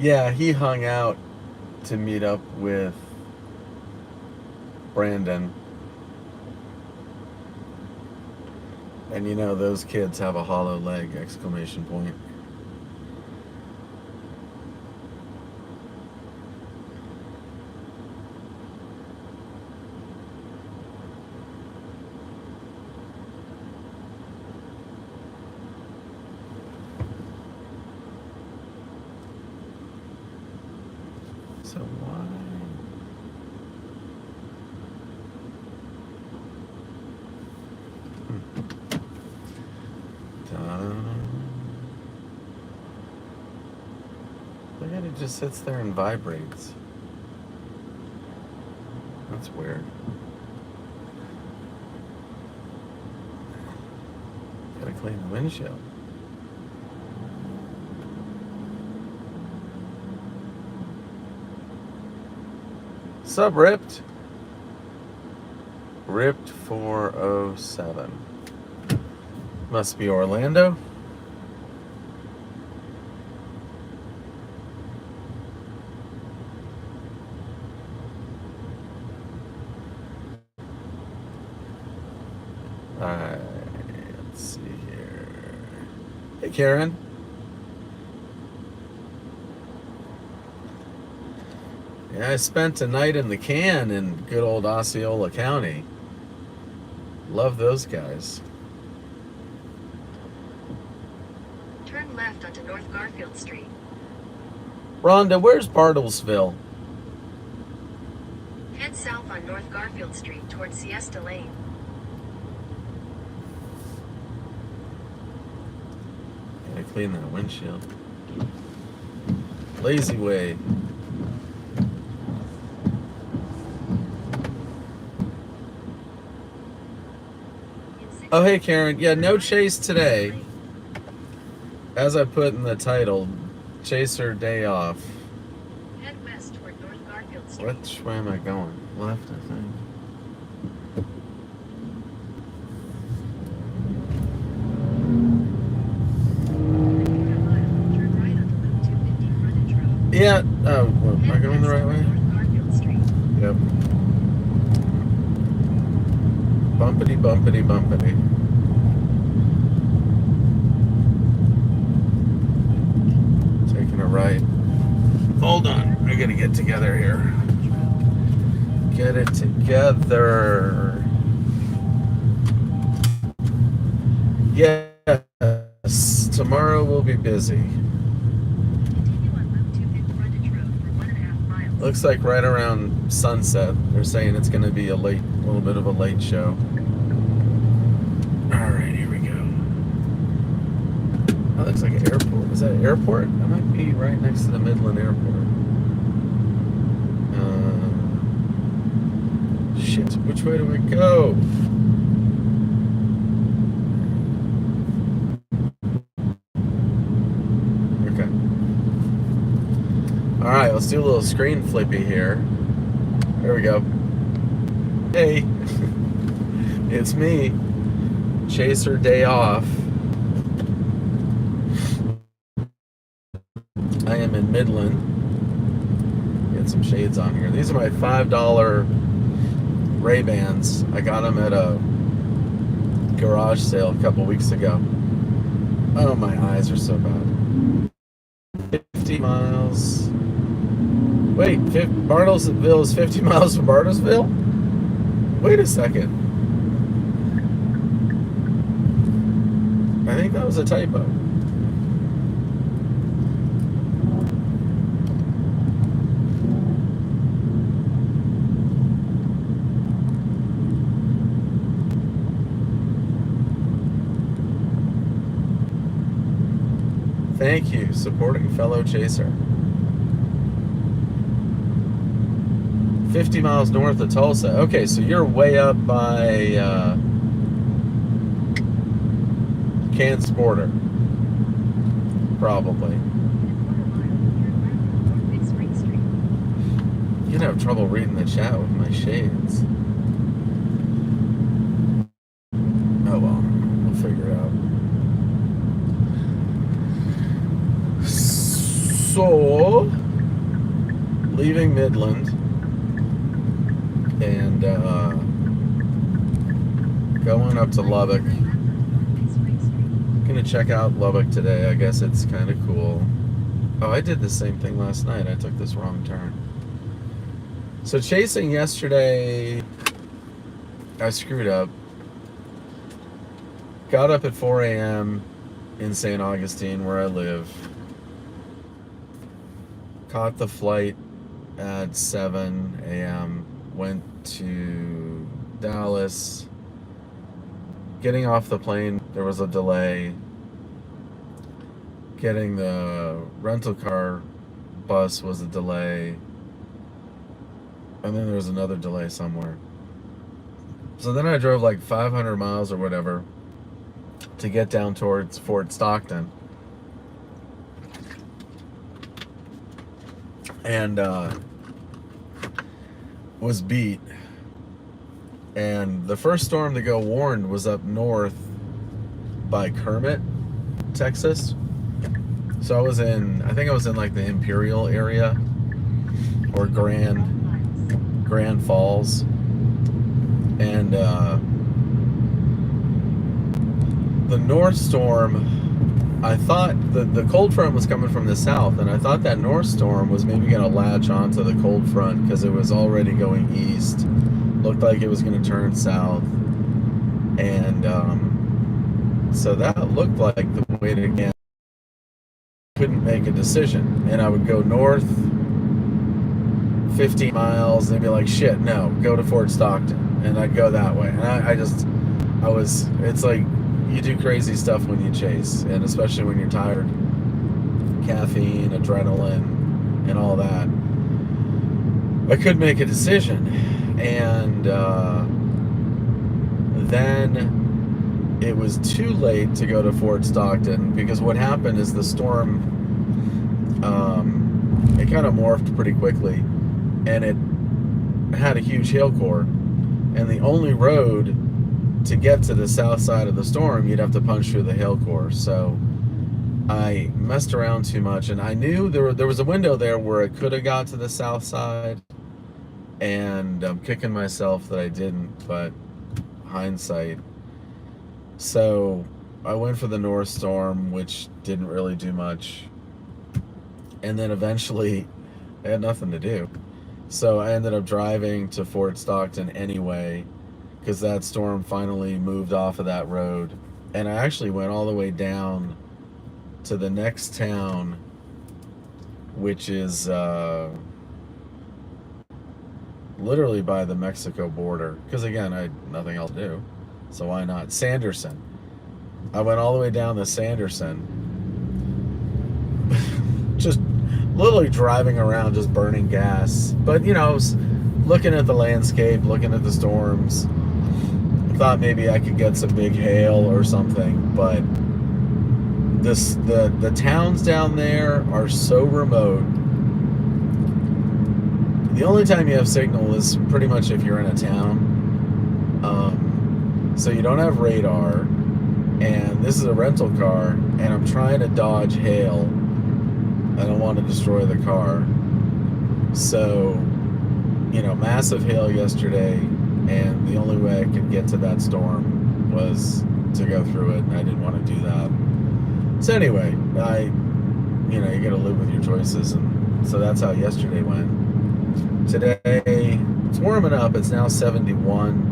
Yeah, he hung out to meet up with Brandon. And you know, those kids have a hollow leg! Exclamation point. So why? Look at it, just sits there and vibrates. That's weird. Gotta clean the windshield. Sub ripped. Ripped 407. Must be Orlando. Alright, let's see here. Hey, Karen. Yeah, I spent a night in the can in good old Osceola County. Love those guys. Turn left onto North Garfield Street. Rhonda, where's Bartlesville? Head south on North Garfield Street towards Siesta Lane. Gotta clean that windshield. Lazy way. Oh, hey, Karen. Yeah, no chase today. As I put in the title, Chaser day off. Head west toward North Garfield Street. Which way am I going? Left, I think. Turn right onto Loop 250 frontage road. Yeah. Oh, what, am I going the right way? North Garfield Street. Yep. Bumpity, bumpity, bumpity. Taking a right. Hold on. I gotta get together here. Get it together. Yes. Tomorrow will be busy. Continue on Loop 250 frontage road for 1.5 miles. Looks like right around sunset. They're saying it's going to be a little bit of a late show. All right, here we go. That looks like an airport. Is that an airport? That might be right next to the Midland airport. Shit, which way do we go? Okay. All right, let's do a little screen flippy here. There we go. Hey, it's me, Chaser day off. I am in Midland. Get some shades on here. These are my $5 Ray-Bans. I got them at a garage sale a couple weeks ago. Oh, my eyes are so bad. 50 miles. Wait, Bartlesville is 50 miles from Bartlesville? Wait a second. I think that was a typo. Thank you, supporting fellow Chaser. 50 miles north of Tulsa. Okay, so you're way up by Kansas border. Probably. You're gonna have trouble reading the chat with my shades. Oh well, we'll figure it out. So, leaving Midland and going up to Lubbock. Gonna check out Lubbock today. I guess it's kind of cool. Oh, I did the same thing last night. I took this wrong turn. So chasing yesterday, I screwed up. Got up at 4 a.m. in St. Augustine, where I live. Caught the flight at 7 a.m. Went to Dallas. Getting off the plane, there was a delay. Getting the rental car bus was a delay. And then there was another delay somewhere. So then I drove like 500 miles or whatever to get down towards Fort Stockton. And was beat. And the first storm to go warned was up north by Kermit, Texas. So I think I was in like the Imperial area or Grand Falls. And the north storm, I thought the cold front was coming from the south, and I thought that north storm was maybe going to latch onto the cold front because it was already going east. Looked like it was going to turn south. And so that looked like the way to get. Couldn't make a decision. And I would go north 15 miles and they'd be like, shit, no, go to Fort Stockton. And I'd go that way. And it's like you do crazy stuff when you chase, and especially when you're tired. Caffeine, adrenaline, and all that. I couldn't make a decision. And then it was too late to go to Fort Stockton because what happened is the storm, it kind of morphed pretty quickly, and it had a huge hail core. And the only road to get to the south side of the storm, you'd have to punch through the hail core. So I messed around too much, and I knew there was a window there where it could have got to the south side, and I'm kicking myself that I didn't, but hindsight. So I went for the north storm, which didn't really do much. And then eventually I had nothing to do. So I ended up driving to Fort Stockton anyway, because that storm finally moved off of that road. And I actually went all the way down to the next town, which is literally by the Mexico border. Because again, I had nothing else to do. So why not? Sanderson. I went all the way down to Sanderson. Just literally driving around, just burning gas. But, I was looking at the landscape, looking at the storms. Thought maybe I could get some big hail or something. But the towns down there are so remote. The only time you have signal is pretty much if you're in a town. So you don't have radar, and this is a rental car, and I'm trying to dodge hail. I don't want to destroy the car. So, massive hail yesterday, and the only way I could get to that storm was to go through it, and I didn't want to do that. So anyway, you gotta live with your choices, and so that's how yesterday went. Today, it's warming up. It's now 71.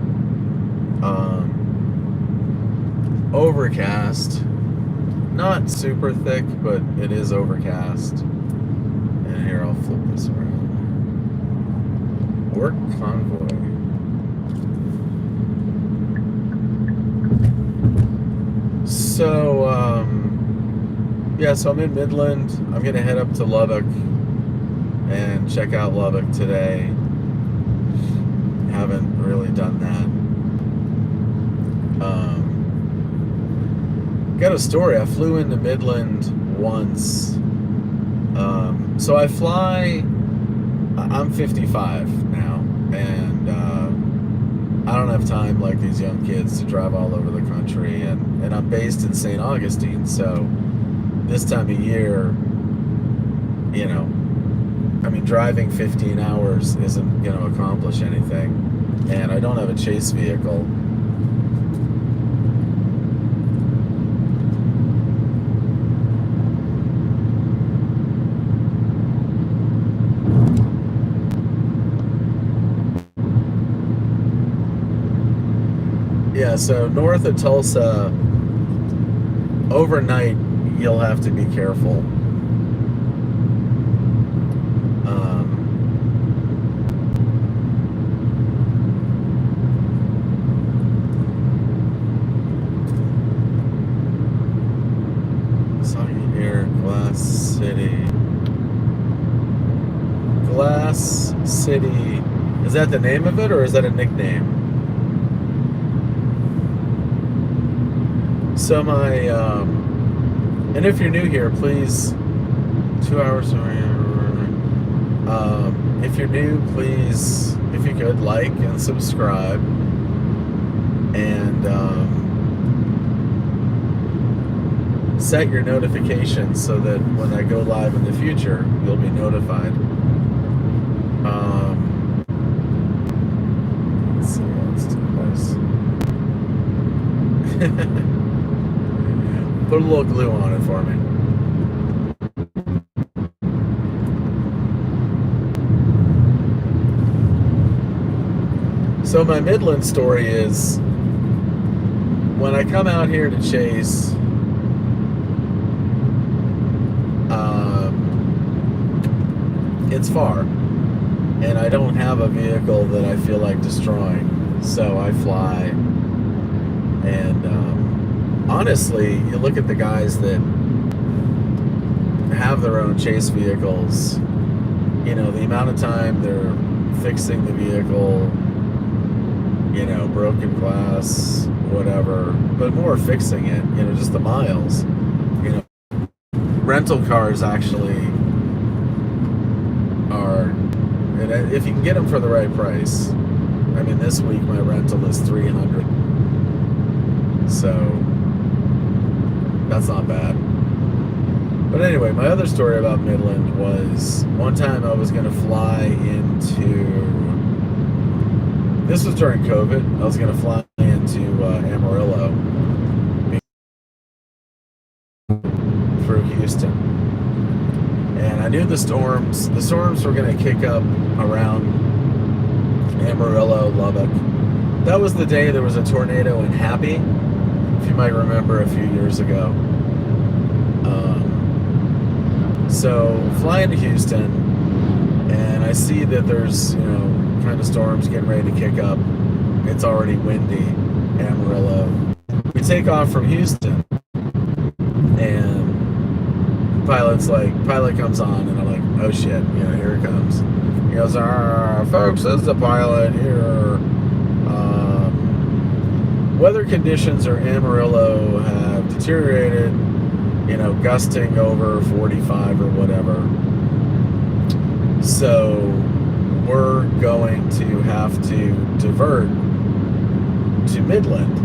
Overcast. Not super thick, but it is overcast. And here, I'll flip this around. Work convoy. So, so I'm in Midland. I'm going to head up to Lubbock and check out Lubbock today. Haven't really done that. Got a story. I flew into Midland once. So I fly. I'm 55 now, and I don't have time like these young kids to drive all over the country. And I'm based in St. Augustine, so this time of year, you know, I mean, driving 15 hours isn't going to accomplish anything. And I don't have a chase vehicle. Yeah, so north of Tulsa, overnight, you'll have to be careful. Soggy Air, Glass City. Glass City. Is that the name of it, or is that a nickname? So my, and if you're new here, please, 2 hours, if you're new, please, if you could, like and subscribe, and set your notifications so that when I go live in the future, you'll be notified. Let's see, let's do this. Put a little glue on it for me. So my Midland story is, when I come out here to chase, it's far, and I don't have a vehicle that I feel like destroying, so I fly. And honestly, you look at the guys that have their own chase vehicles, you know, the amount of time they're fixing the vehicle, you know, broken glass, whatever, but more fixing it, you know, just the miles. You know, rental cars actually are, and if you can get them for the right price, I mean, this week my rental is $300, so that's not bad. But anyway, my other story about Midland was, one time I was going to fly into, this was during COVID, I was going to fly into Amarillo through Houston. And I knew the storms were going to kick up around Amarillo, Lubbock. That was the day there was a tornado in Happy, if you might remember, a few years ago. So flying to Houston, and I see that there's, you know, kind of storms getting ready to kick up. It's already windy, Amarillo. We take off from Houston, and pilot comes on, and I'm like, oh shit, you know, here it comes. He goes, folks, this is the pilot here. Weather conditions in Amarillo have deteriorated, you know, gusting over 45 or whatever. So we're going to have to divert to Midland.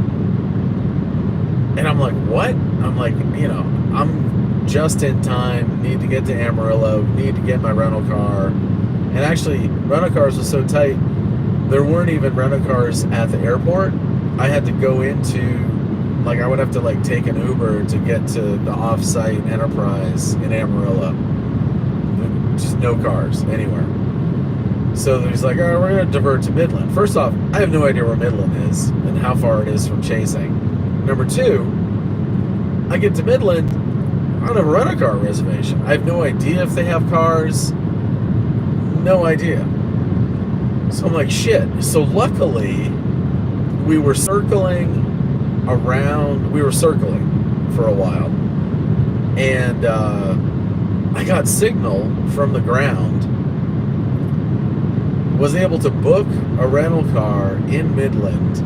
And I'm like, what? I'm like, you know, I'm just in time, need to get to Amarillo, need to get my rental car. And actually, rental cars were so tight, there weren't even rental cars at the airport. I had to go into, like, I would have to, like, take an Uber to get to the off-site Enterprise in Amarillo. Just no cars anywhere. So he's like, all right, we're going to divert to Midland. First off, I have no idea where Midland is and how far it is from chasing. Number two, I get to Midland, I don't have a rental car reservation. I have no idea if they have cars. No idea. So I'm like, shit. So luckily, we were circling for a while, and I got signal from the ground, was able to book a rental car in Midland,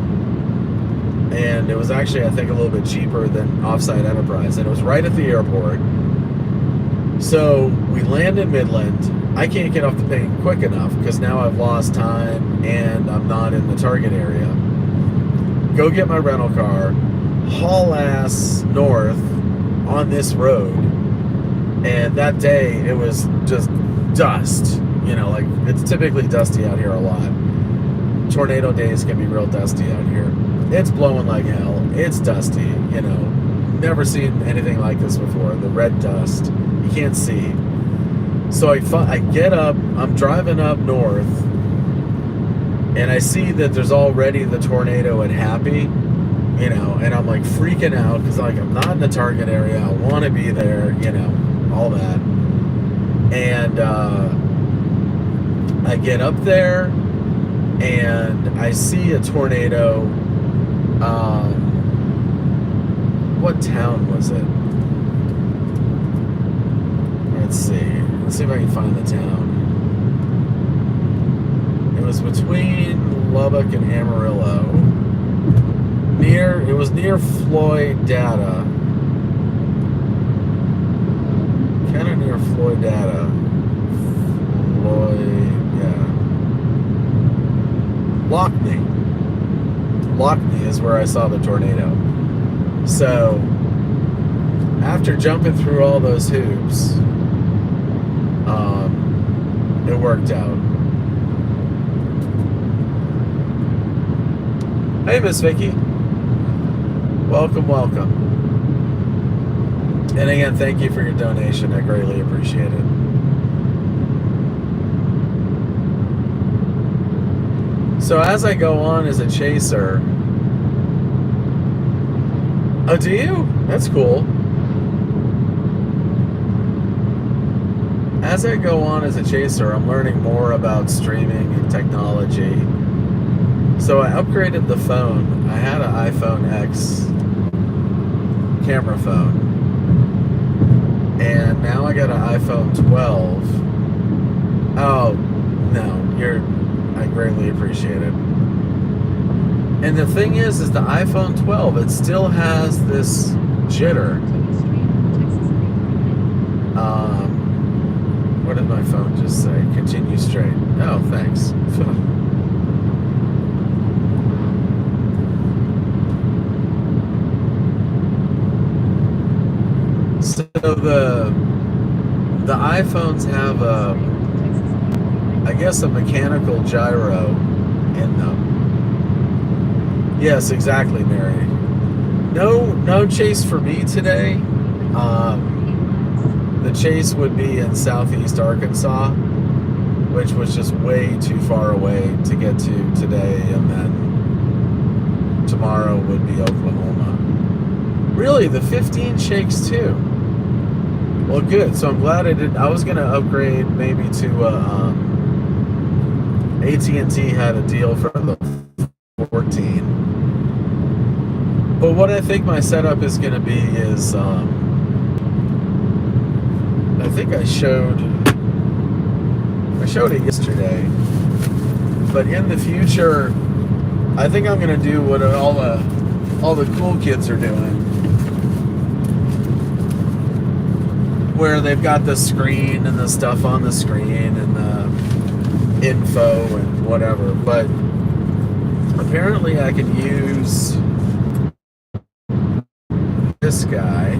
and it was actually, I think, a little bit cheaper than Offsite Enterprise, and it was right at the airport. So we land in Midland. I can't get off the plane quick enough because now I've lost time and I'm not in the target area. Go get my rental car, haul ass north on this road, And that day, it was just dust. You know, like, it's typically dusty out here a lot. Tornado days can be real dusty out here. It's blowing like hell. It's dusty, you know. Never seen anything like this before. The red dust. You can't see. So I get up. I'm driving up north. And I see that there's already the tornado at Happy. You know. And I'm like freaking out. Because like I'm not in the target area. I want to be there. You know. All that. And I get up there. And I see a tornado. What town was it? Let's see. Let's see if I can find the town. It was between Lubbock and Amarillo. It was near Floydada. Kind of near Floydada. Lockney is where I saw the tornado. So, after jumping through all those hoops, it worked out. Hey, Miss Vicky. Welcome, welcome. And again, thank you for your donation. I greatly appreciate it. So as I go on as a chaser... Oh, do you? That's cool. As I go on as a chaser, I'm learning more about streaming and technology. So I upgraded the phone. I had an iPhone X camera phone. And now I got an iPhone 12. Oh, no, I greatly appreciate it. And the thing is the iPhone 12, it still has this jitter. What did my phone just say? Continue straight. Oh, thanks. So the iPhones have I guess a mechanical gyro in them. Yes, exactly, Mary. No chase for me today. The chase would be in southeast Arkansas, which was just way too far away to get to today, and then tomorrow would be Oklahoma. Really, the 15 shakes too. Well, good. So I'm glad I did. I was gonna upgrade maybe to AT&T had a deal for the 14. But what I think my setup is going to be is, I think I showed it yesterday, but in the future, I think I'm going to do what all the cool kids are doing, where they've got the screen and the stuff on the screen and the info and whatever, but apparently I can use this guy.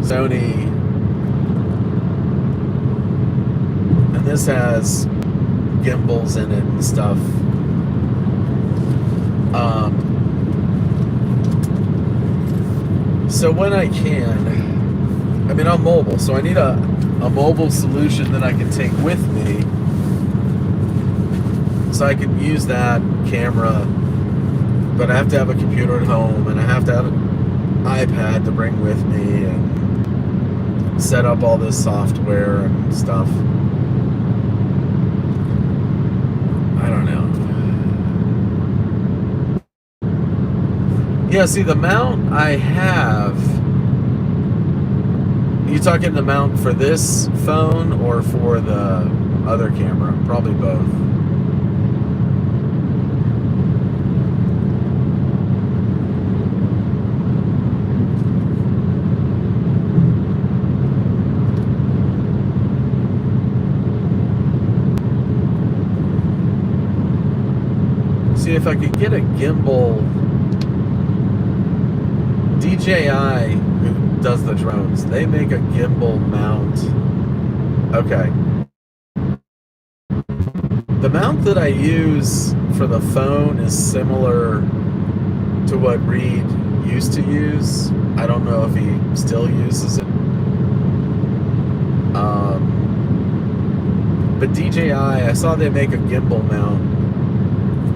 Sony, and this has gimbals in it and stuff. So when I can, I mean, I'm mobile, so I need a mobile solution that I can take with me, so I can use that camera, but I have to have a computer at home, and I have to have an iPad to bring with me, and set up all this software and stuff. I don't know. Yeah, see, the mount I have... You talking the mount for this phone or for the other camera? Probably both. See if I could get a gimbal DJI, who does the drones, they make a gimbal mount. Okay. The mount that I use for the phone is similar to what Reed used to use. I don't know if he still uses it. But DJI, I saw they make a gimbal mount.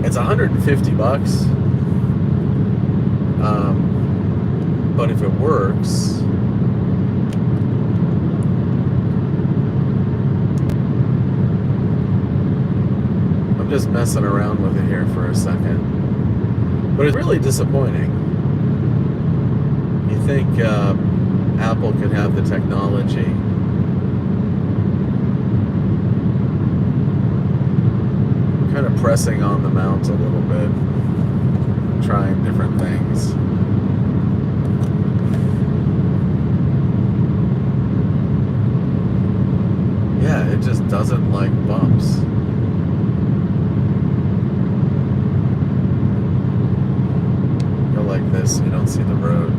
It's $150. But if it works, I'm just messing around with it here for a second. But it's really disappointing. You think Apple could have the technology. Kind of pressing on the mount a little bit, trying different things. Yeah, it just doesn't like bumps. Go like this, you don't see the road.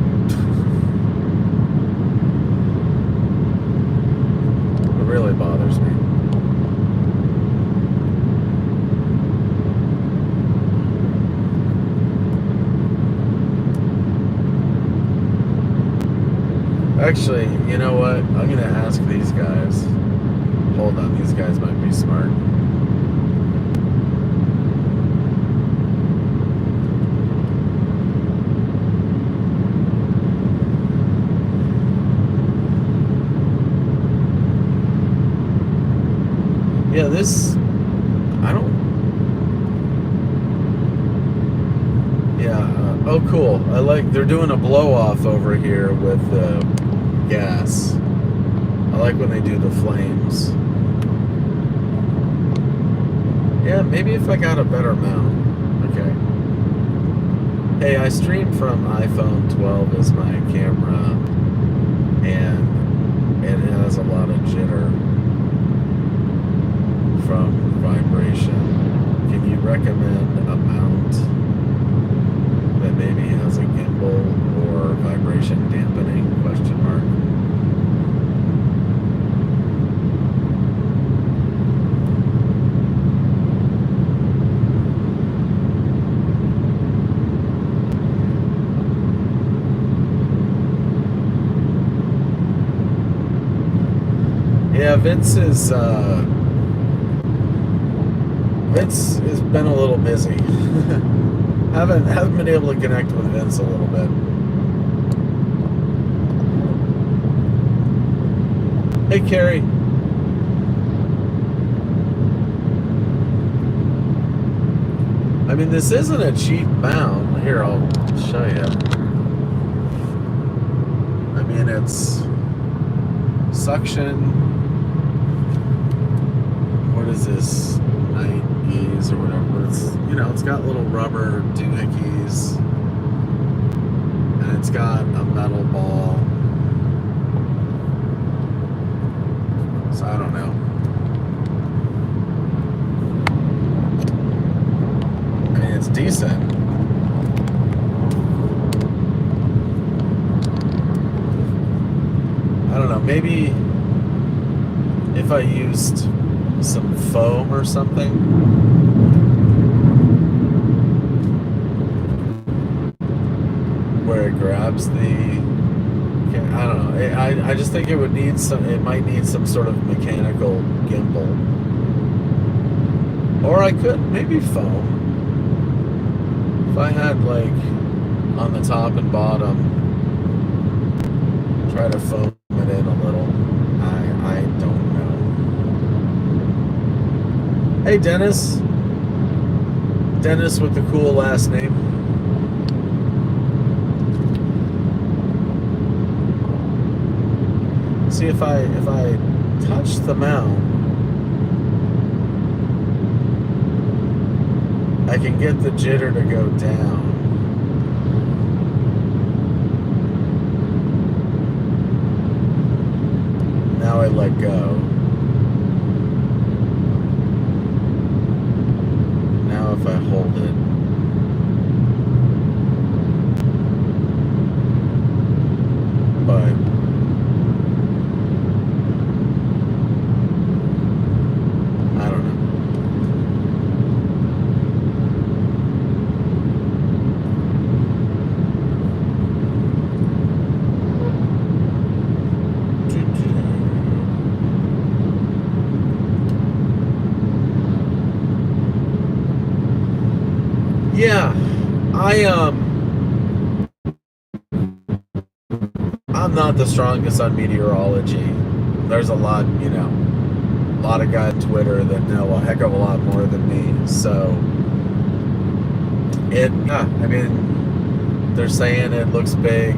It really bothers me. Actually, you know what? I'm going to ask these guys. Hold on, these guys might be smart. Yeah, this... I don't... Yeah, oh cool. I like... They're doing a blow-off over here with gas. I like when they do the flames. Yeah, maybe if I got a better mount. Okay. Hey, I stream from iPhone 12 as my camera, and it has a lot of jitter from vibration. Can you recommend a mount that maybe has a gimbal or vibration dampening? Question mark. Yeah, Vince has been a little busy. haven't been able to connect with Vince a little bit. Hey, Carrie. I mean, this isn't a cheap mount. Here, I'll show you. I mean, it's suction. What is this? Night ease or whatever. It's, you know, it's got little rubber doohickeys, and it's got a metal ball. So I don't know. I mean, it's decent. I don't know. Maybe if I used some foam or something. Where it grabs the... I don't know. I just think it would need some... It might need some sort of mechanical gimbal. Or I could maybe foam. If I had, like, on the top and bottom, try to foam it in a little. I don't know. Hey, Dennis. Dennis with the cool last name. See, if I touch the mount, I can get the jitter to go down. Now I let go. Now if I hold it, Yeah, I'm not the strongest on meteorology. There's a lot, a lot of guys on Twitter that know a heck of a lot more than me. So I mean, they're saying it looks big.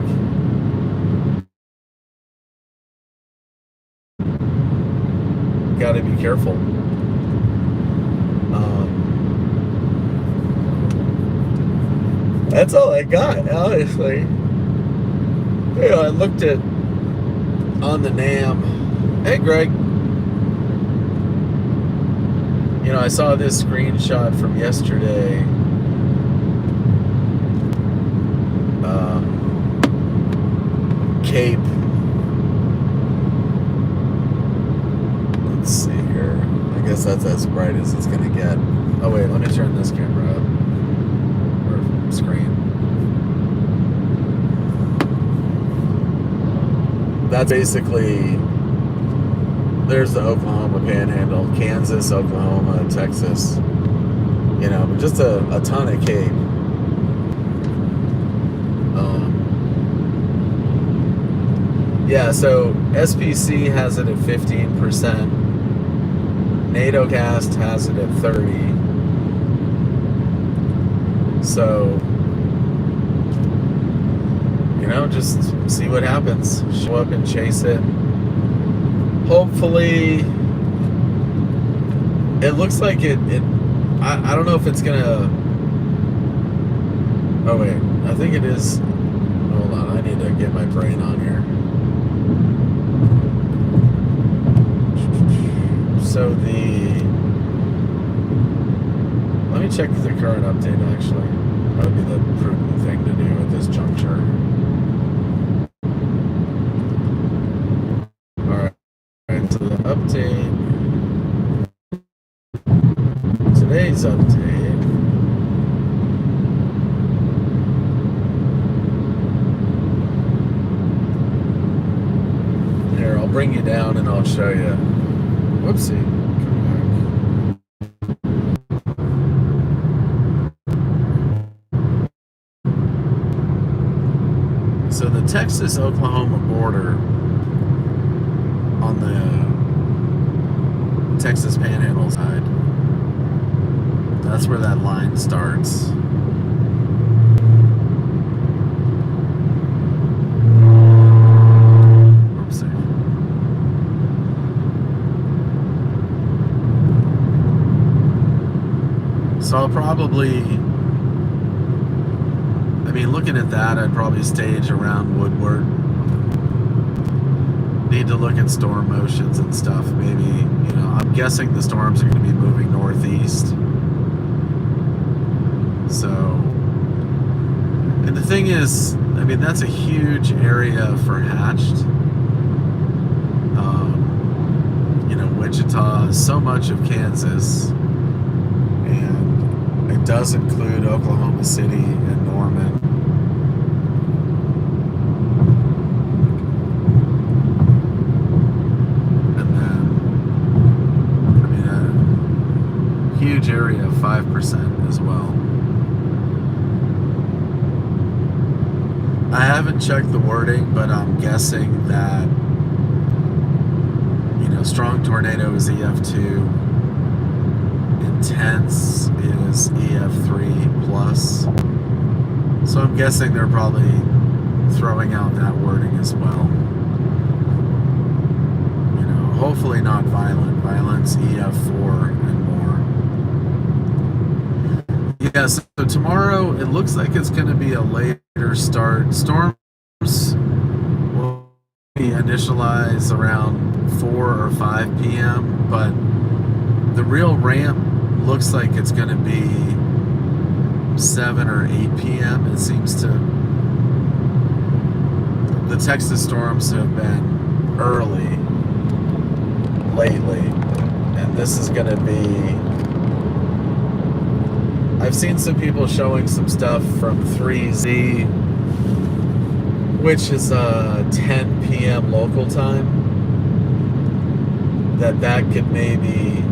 Got to be careful. That's all I got, honestly. I looked at on the NAM. Hey, Greg. I saw this screenshot from yesterday. Cape. Let's see here. I guess that's as bright as it's gonna get. Oh wait, let me turn this camera up. Or screen. That's basically, there's the Oklahoma Panhandle, Kansas, Oklahoma, Texas. But just a ton of Cape. Yeah, so SPC has it at 15%. NATOcast has it at 30%. So, just see what happens. Show up and chase it. Hopefully, it looks like I don't know if it's gonna. Oh wait, I think it is. Hold on, I need to get my brain on here. So let me check the current update actually. That would be the prudent thing to do at this juncture. Alright, so the update. Today's update. Here, I'll bring you down and I'll show you. Whoopsie. So the Texas-Oklahoma border on the Texas Panhandle side, that's where that line starts. So I'll probably, looking at that, I'd probably stage around Woodward. Need to look at storm motions and stuff. Maybe, I'm guessing the storms are going to be moving northeast. So, and the thing is, that's a huge area for hatched. Wichita, so much of Kansas. It does include Oklahoma City and Norman. And then, a huge area of 5% as well. I haven't checked the wording, but I'm guessing that, strong tornado is EF2. Intense is EF3 plus. So I'm guessing they're probably throwing out that wording as well. Hopefully not violent. Violence EF4 and more. Yeah, so tomorrow it looks like it's going to be a later start. Storms will be initialized around 4 or 5 p.m., but the real ramp looks like it's going to be 7 or 8 p.m. It seems to. The Texas storms have been early lately, and this is going to be. I've seen some people showing some stuff from 3Z, which is 10 p.m. local time. That could maybe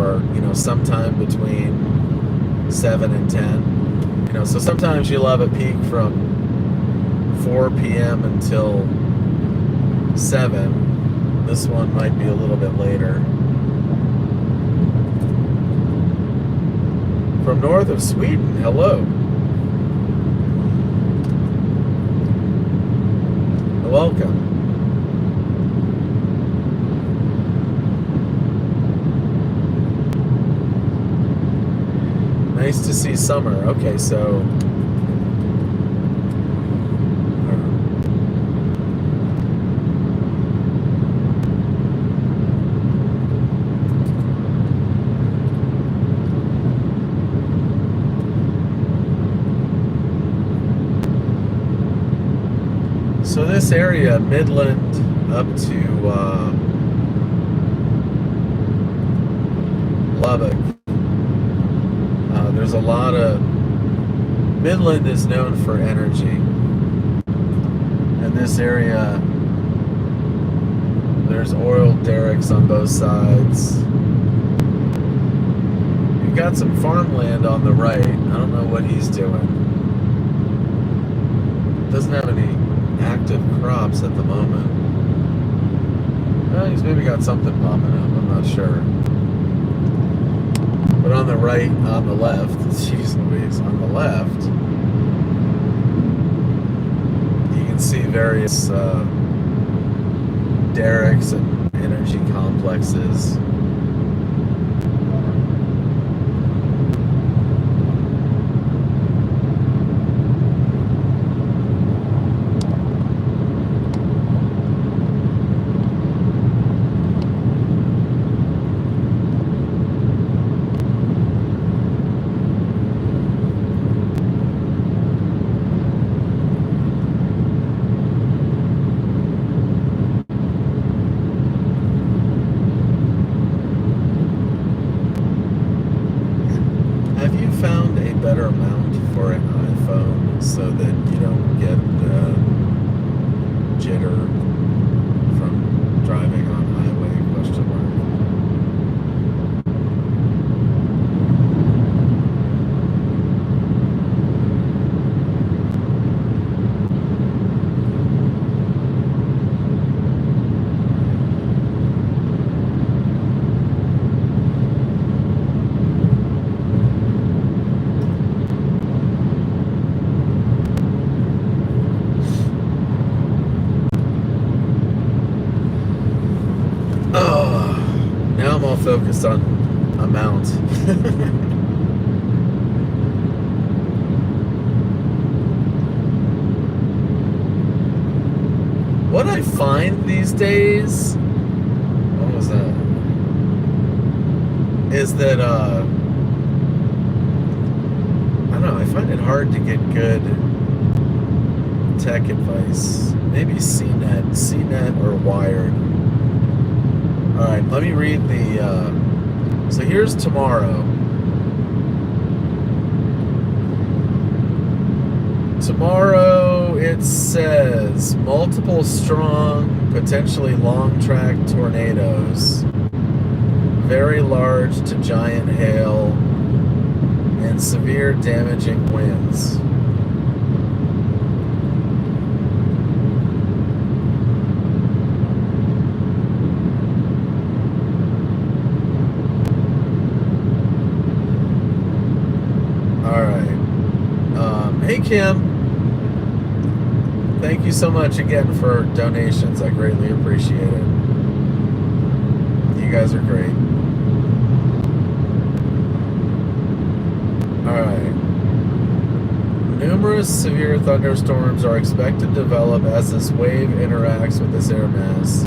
or, sometime between 7 and 10. So sometimes you'll have a peak from 4 p.m. until 7. This one might be a little bit later. From north of Sweden, hello. Welcome. Nice to see summer. Okay, so this area, Midland up to Lubbock, there's a lot of... Midland is known for energy. In this area, there's oil derricks on both sides. You've got some farmland on the right. I don't know what he's doing. Doesn't have any active crops at the moment. Well, he's maybe got something popping up, I'm not sure. But on the right, on the left, jeez Louise, on the left, you can see various derricks and energy complexes. So that you don't get jitter from driving on highway, question mark. Focused on amount. What I find these days, what was that? Is that I don't know, I find it hard to get good tech advice. Maybe CNET or Wired. Alright, let me read the, so here's tomorrow. Tomorrow it says multiple strong, potentially long track tornadoes, very large to giant hail, and severe damaging winds. Hey Kim, thank you so much again for donations. I greatly appreciate it. You guys are great. Alright. Numerous severe thunderstorms are expected to develop as this wave interacts with this air mass,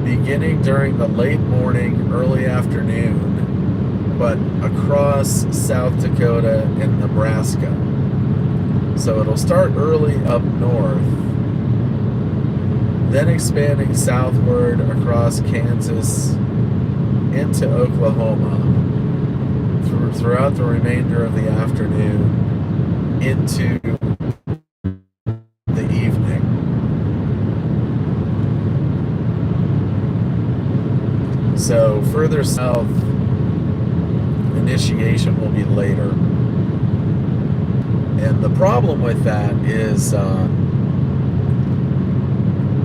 beginning during the late morning, early afternoon, but across South Dakota and Nebraska. So it'll start early up north, then expanding southward across Kansas into Oklahoma throughout the remainder of the afternoon into the evening. So further south initiation will be later. And the problem with that is,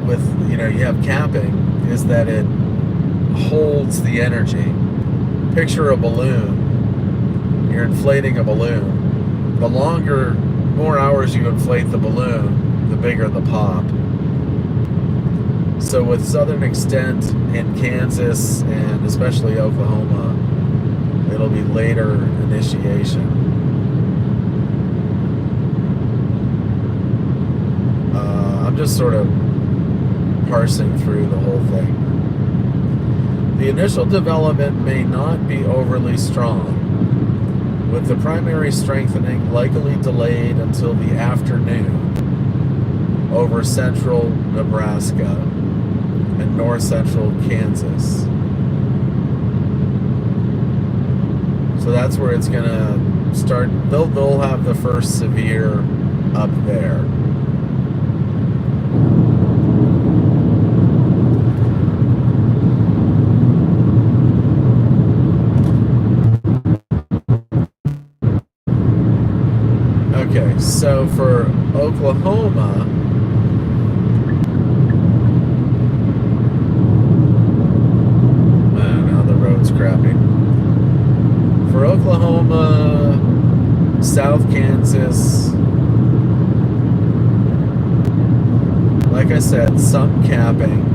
with, you have camping, is that it holds the energy. Picture a balloon. You're inflating a balloon. The more hours you inflate the balloon, the bigger the pop. So with Southern Extent in Kansas and especially Oklahoma, it'll be later initiation. I'm just sort of parsing through the whole thing. The initial development may not be overly strong, with the primary strengthening likely delayed until the afternoon over central Nebraska and north central Kansas. So that's where it's gonna start. They'll have the first severe up there. Okay, so for Oklahoma, now the road's crappy. For Oklahoma, South Kansas, like I said, some capping.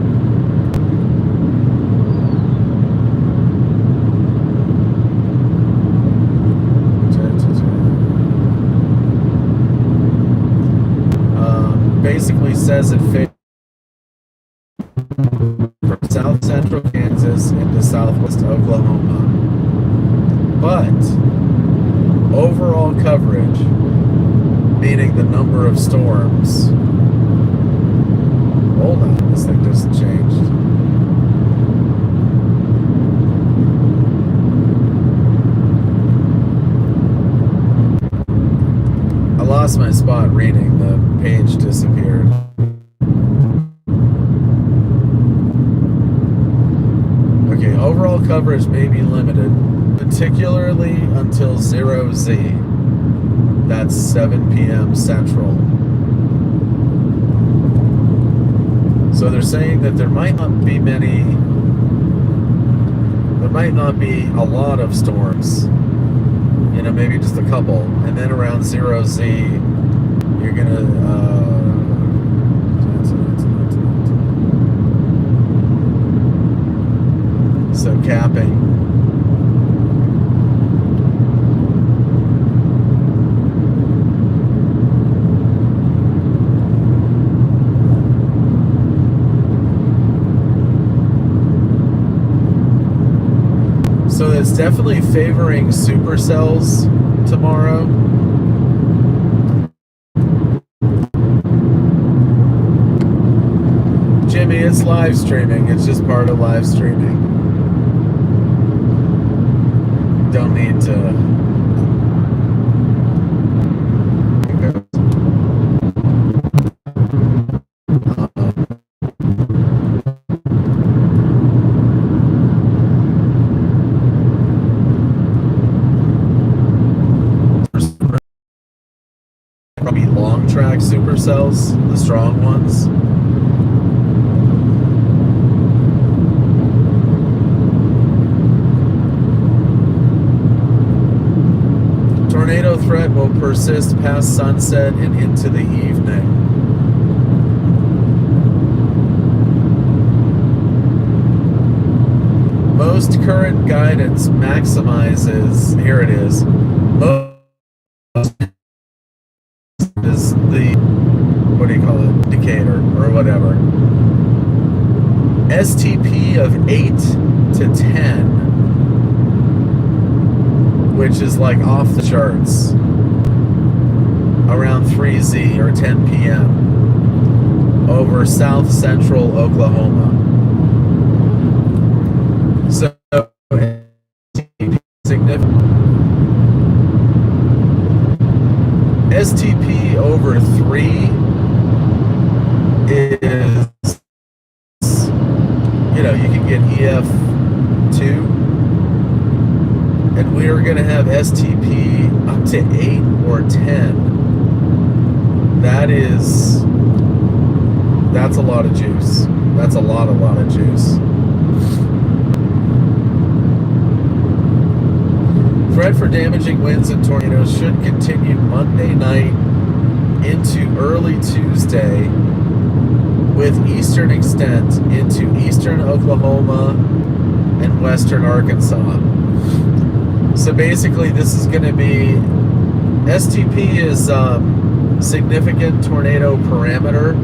Basically says it fits from south central Kansas into southwest Oklahoma. But overall coverage, meaning the number of storms. Hold on, this thing just changed. I lost my spot reading, the page disappeared. Okay, overall coverage may be limited, particularly until 0Z. That's 7 p.m. Central. So they're saying that there might not be a lot of storms. Maybe just a couple. And then around 0Z, you're gonna, so capping. So it's definitely favoring supercells tomorrow. Jimmy, it's live streaming. It's just part of live streaming. Don't need to. Probably long track supercells, the strong ones. Tornado threat will persist past sunset and into the evening. Most current guidance maximizes, here it is, most is the, what do you call it, indicator or whatever. STP of 8 to 10, which is like off the charts, around 3Z or 10 p.m. over south central Oklahoma. So significant. STP over 3 is, you can get EF2. and we are going to have STP up to 8 or 10. That's a lot of juice. That's a lot of juice. Threat for damaging winds and tornadoes should continue Monday night into early Tuesday, with eastern extent into eastern Oklahoma and western Arkansas. So basically this is going to be, STP is significant tornado parameter.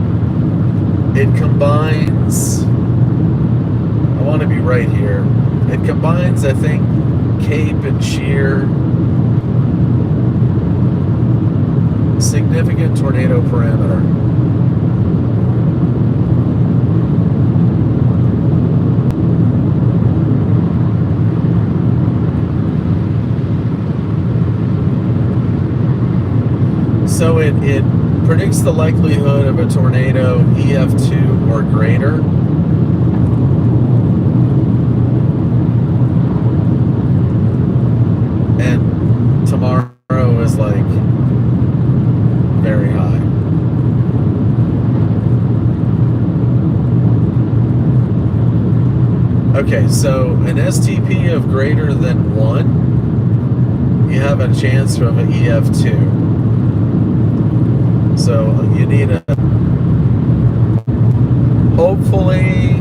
It combines, I want to be right here, it combines, I think, Cape and Shear. Significant tornado parameter. So it predicts the likelihood of a tornado EF2 or greater. And tomorrow is like very high. Okay, so an STP of greater than 1, you have a chance of an EF2. So you need a, hopefully,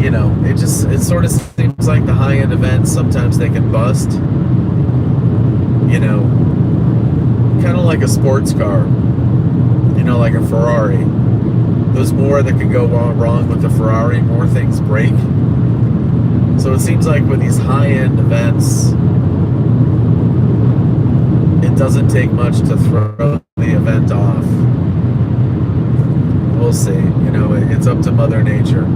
you know, it sort of seems like the high-end events, sometimes they can bust, you know, kind of like a sports car, you know, like a Ferrari. There's more that could go wrong with the Ferrari, more things break. So it seems like with these high-end events, it doesn't take much to throw the event off. We'll see. You know, it's up to Mother Nature.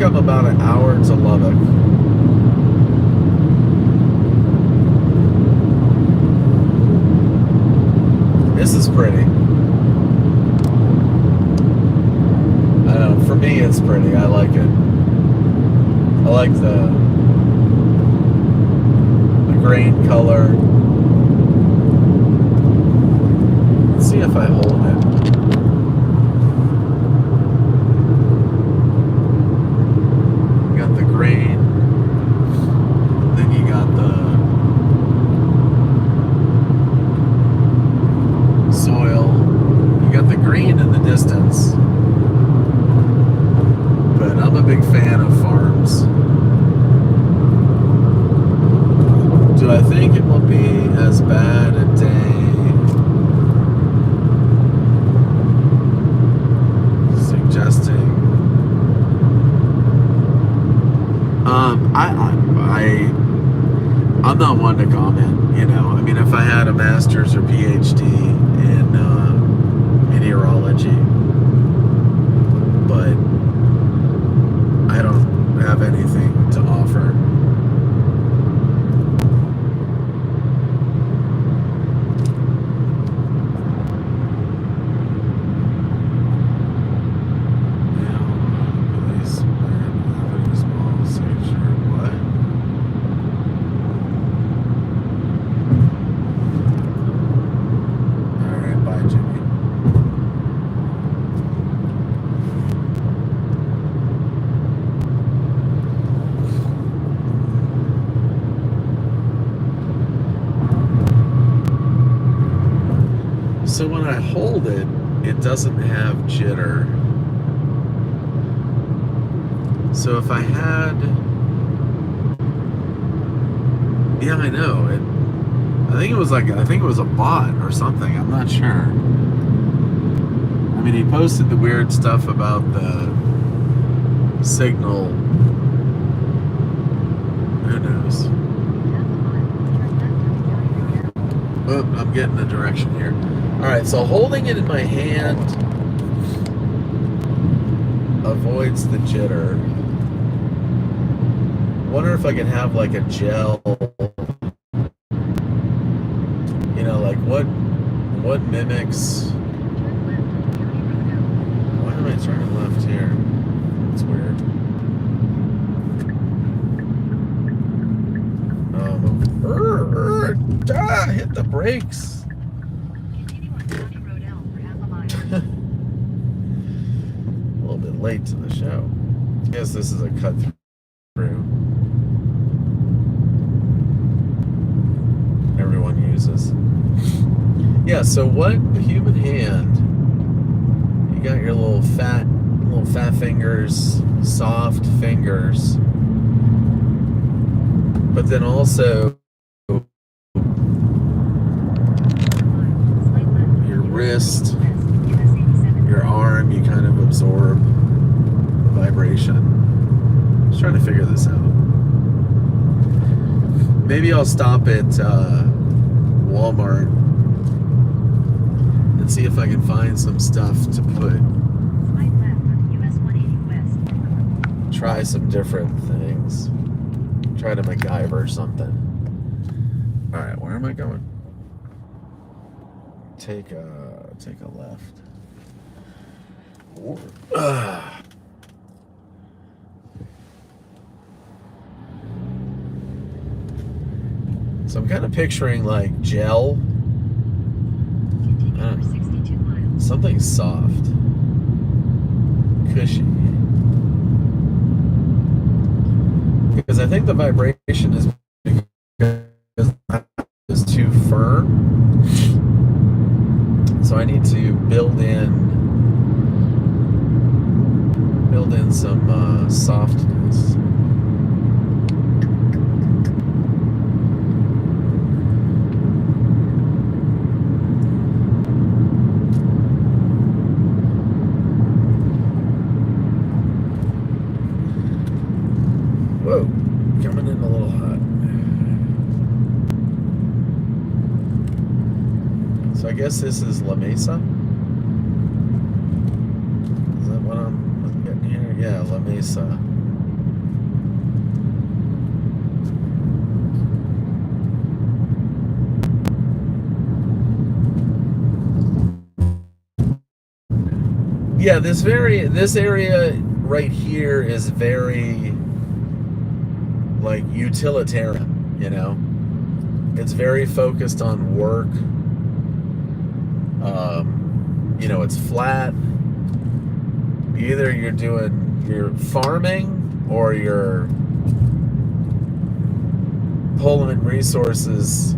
I'm about an hour to Lubbock. This is pretty. I don't know, for me it's pretty. I like it. I like the grain color. Let's see if I hold it. Then you got the soil. You got the green in the distance. But I'm a big fan of farms. Do I think it will be as bad a day? Suggesting. I'm not one to comment, you know. I mean, if I had a master's or PhD in meteorology, but I don't have anything to offer. So when I hold it, it doesn't have jitter. So if I had, yeah, I know it. I think it was a bot or something. I'm not sure. I mean, he posted the weird stuff about the signal Who knows? Oh, I'm getting the direction here. Alright, so holding it in my hand avoids the jitter. Wonder if I can have like a gel, you know, like what mimics. Why am I turning left here? It's weird. Hit the brakes. Continue on County Road L for half a mile. A little bit late to the show. I guess this is a cut through. Everyone uses. Yeah, so what the human hand, you got your little fat fingers, soft fingers, but then also your wrist, your arm, you kind of absorb the vibration. Just trying to figure this out. Maybe I'll stop at Walmart and see if I can find some stuff to put. Slight left on US 180 West. Try some different things. Try to MacGyver something. Alright, where am I going? Take a left. So I'm kind of picturing like gel. Continue for 62 miles. Something soft. Cushy. Because I think the vibration is because it's too firm. So I need to build in some softness. Whoa, coming in a little hot. So I guess this is La Mesa. Is that what I'm getting here? Yeah, La Mesa. Yeah, this area right here is very like utilitarian, you know. It's very focused on work. You know, it's flat. Either you're farming or you're pulling resources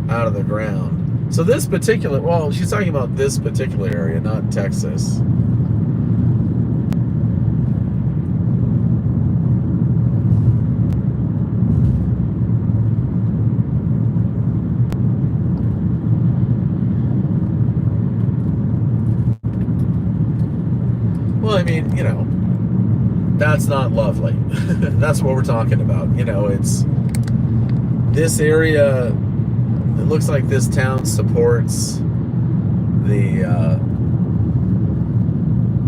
out of the ground. So this particular, well, she's talking about this particular area, not Texas. Well, I mean, you know, that's not lovely. That's what we're talking about. You know, it's this area. It looks like this town supports the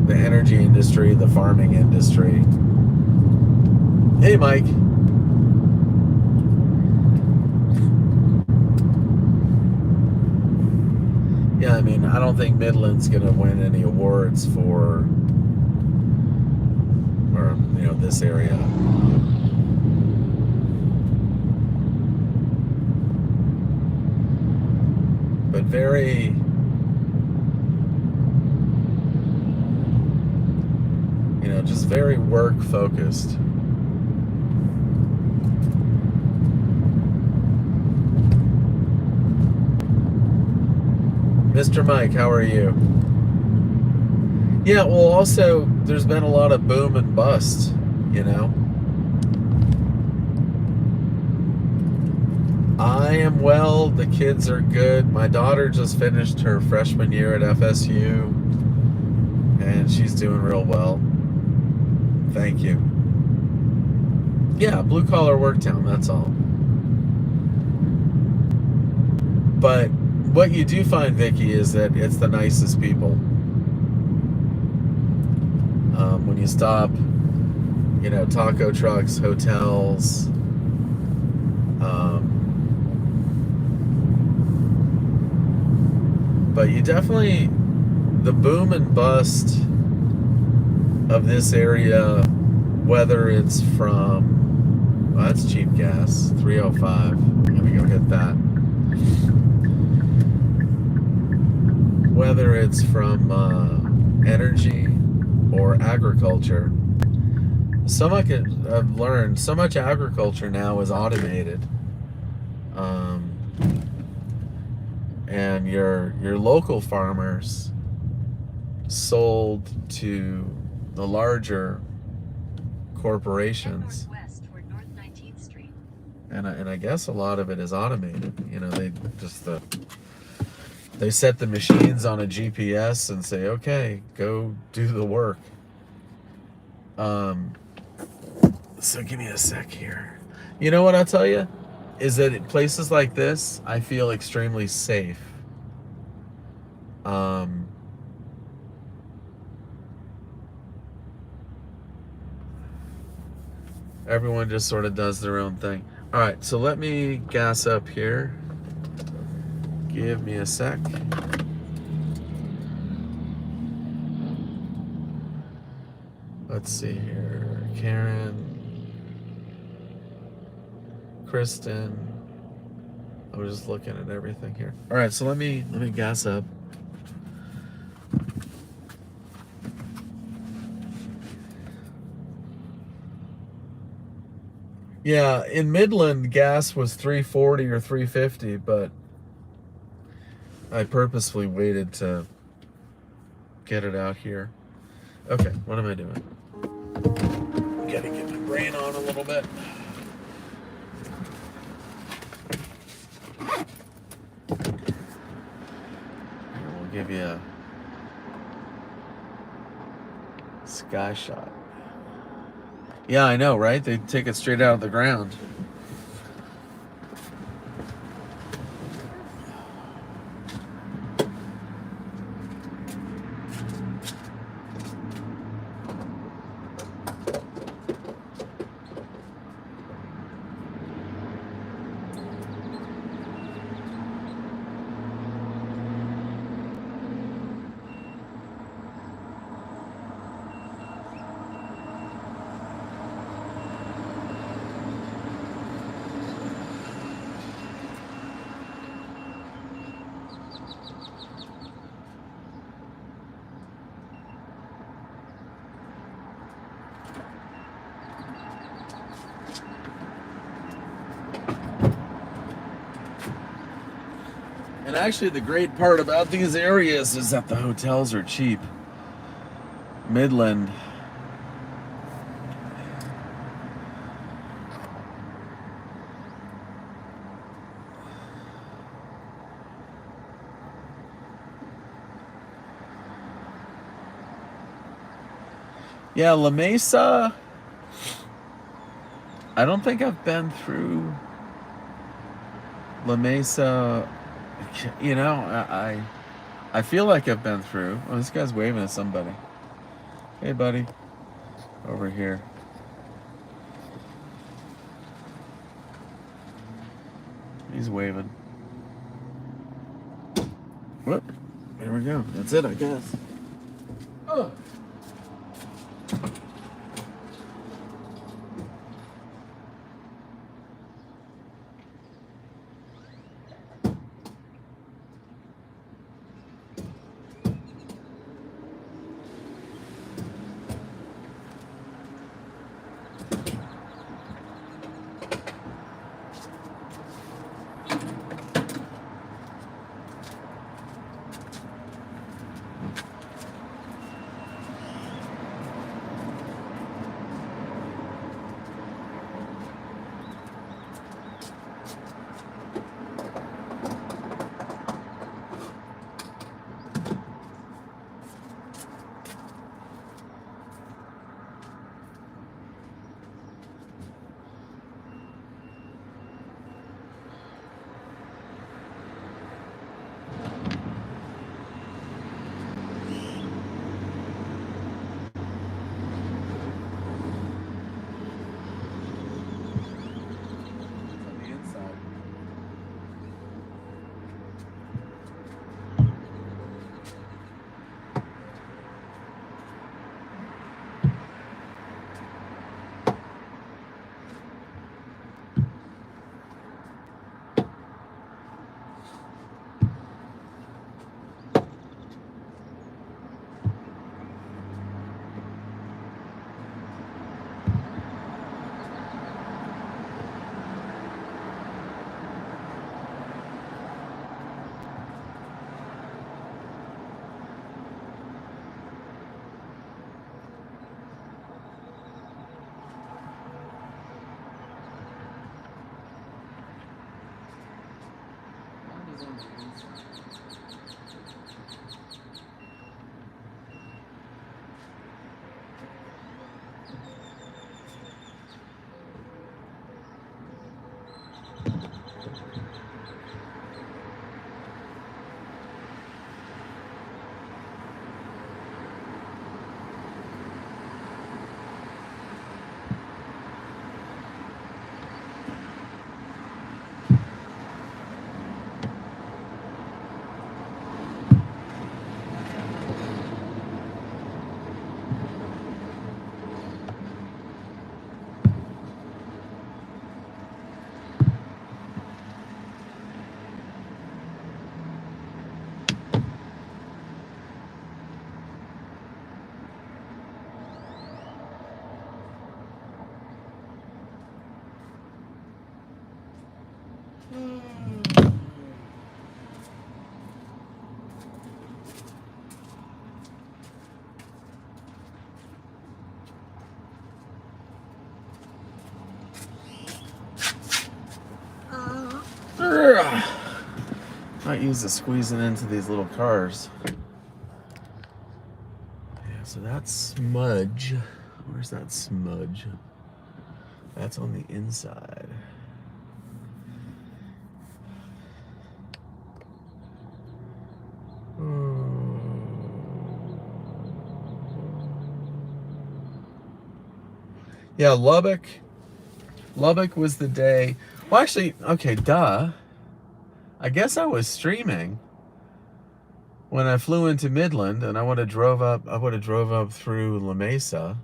energy industry, the farming industry. Hey, Mike. Yeah, I mean, I don't think Midland's gonna win any awards for, or you know, this area. But very, you know, just very work focused. Mr. Mike, how are you? Yeah, well, also, there's been a lot of boom and bust, you know. I am well, the kids are good. My daughter just finished her freshman year at FSU, and she's doing real well. Thank you. Yeah, blue collar work town, that's all. But what you do find, Vicky, is that it's the nicest people. When you stop, taco trucks, hotels, but you definitely, the boom and bust of this area, whether it's from, well, that's cheap gas, 305. Let me go hit that. Whether it's from energy or agriculture, so much I've learned. So much agriculture now is automated, and your local farmers sold to the larger corporations, and I guess a lot of it is automated. They set the machines on a GPS and say, okay, go do the work. So give me a sec here. You know what I'll tell you? Is that at places like this, I feel extremely safe. Everyone just sort of does their own thing. All right, so let me gas up here. Give me a sec. Let's see here. Karen, Kristen. I was just looking at everything here. All right, so let me gas up. Yeah, in Midland, gas was $3.40 or $3.50, but I purposefully waited to get it out here. Okay, what am I doing? Gotta get my brain on a little bit. Here, we'll give you a sky shot. Yeah, I know, right? They take it straight out of the ground. And actually, the great part about these areas is that the hotels are cheap. Midland. Yeah, La Mesa. I don't think I've been through La Mesa. I feel like I've been through. Oh, this guy's waving at somebody. Hey, buddy. Over here. He's waving. Whoop. There we go. That's it, I guess. Oh. Not used to squeezing into these little cars. Yeah, so that's smudge. Where's that smudge? That's on the inside. Yeah, Lubbock. Lubbock was the day. Well, actually, okay, duh. I guess I was streaming when I flew into Midland, and I would have drove up through La Mesa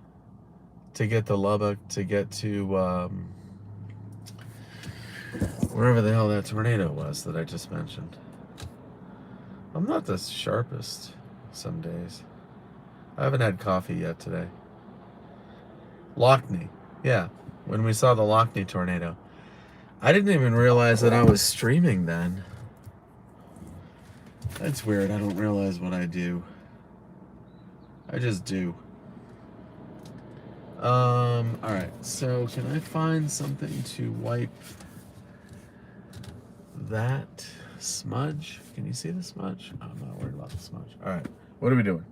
to get to Lubbock, to get to wherever the hell that tornado was that I just mentioned. I'm not the sharpest some days. I haven't had coffee yet today. Lockney. Yeah, when we saw the Lockney tornado. I didn't even realize that I was streaming then. That's weird. I don't realize what I do. I just do. Alright, so can I find something to wipe that smudge? Can you see the smudge? Oh, I'm not worried about the smudge. Alright, what are we doing?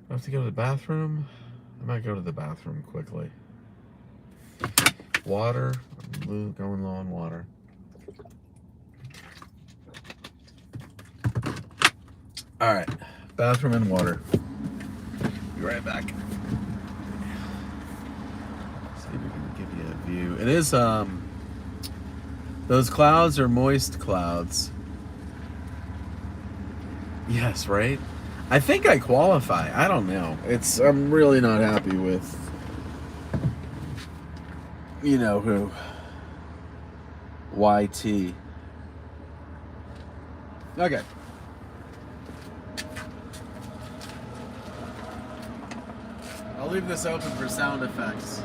I have to go to the bathroom? I might go to the bathroom quickly. Water. I'm going low on water. Alright, bathroom and water. Be right back. See if we can give you a view. It is, those clouds are moist clouds. Yes, right? I think I qualify. I don't know. I'm really not happy with, you know who. YT. Okay. I'll leave this open for sound effects.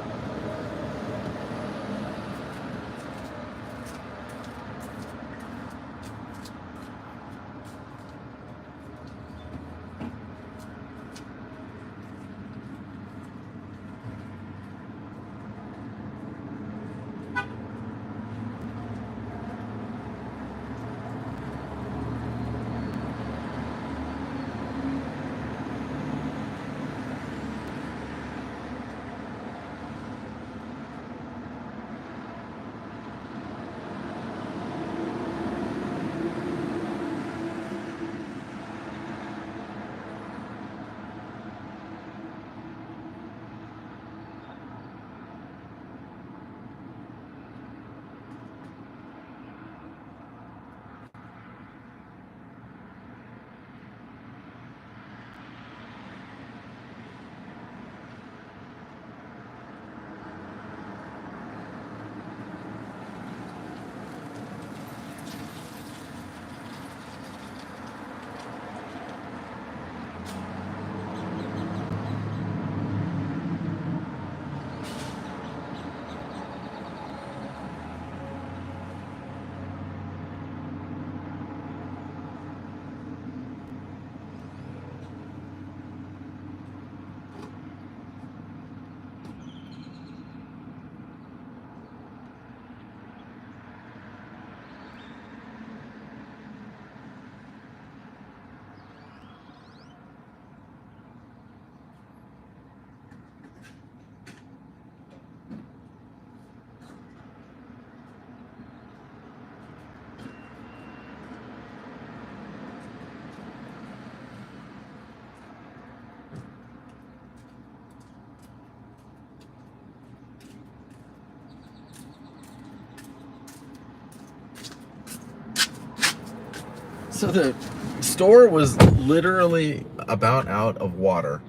So the store was literally about out of water.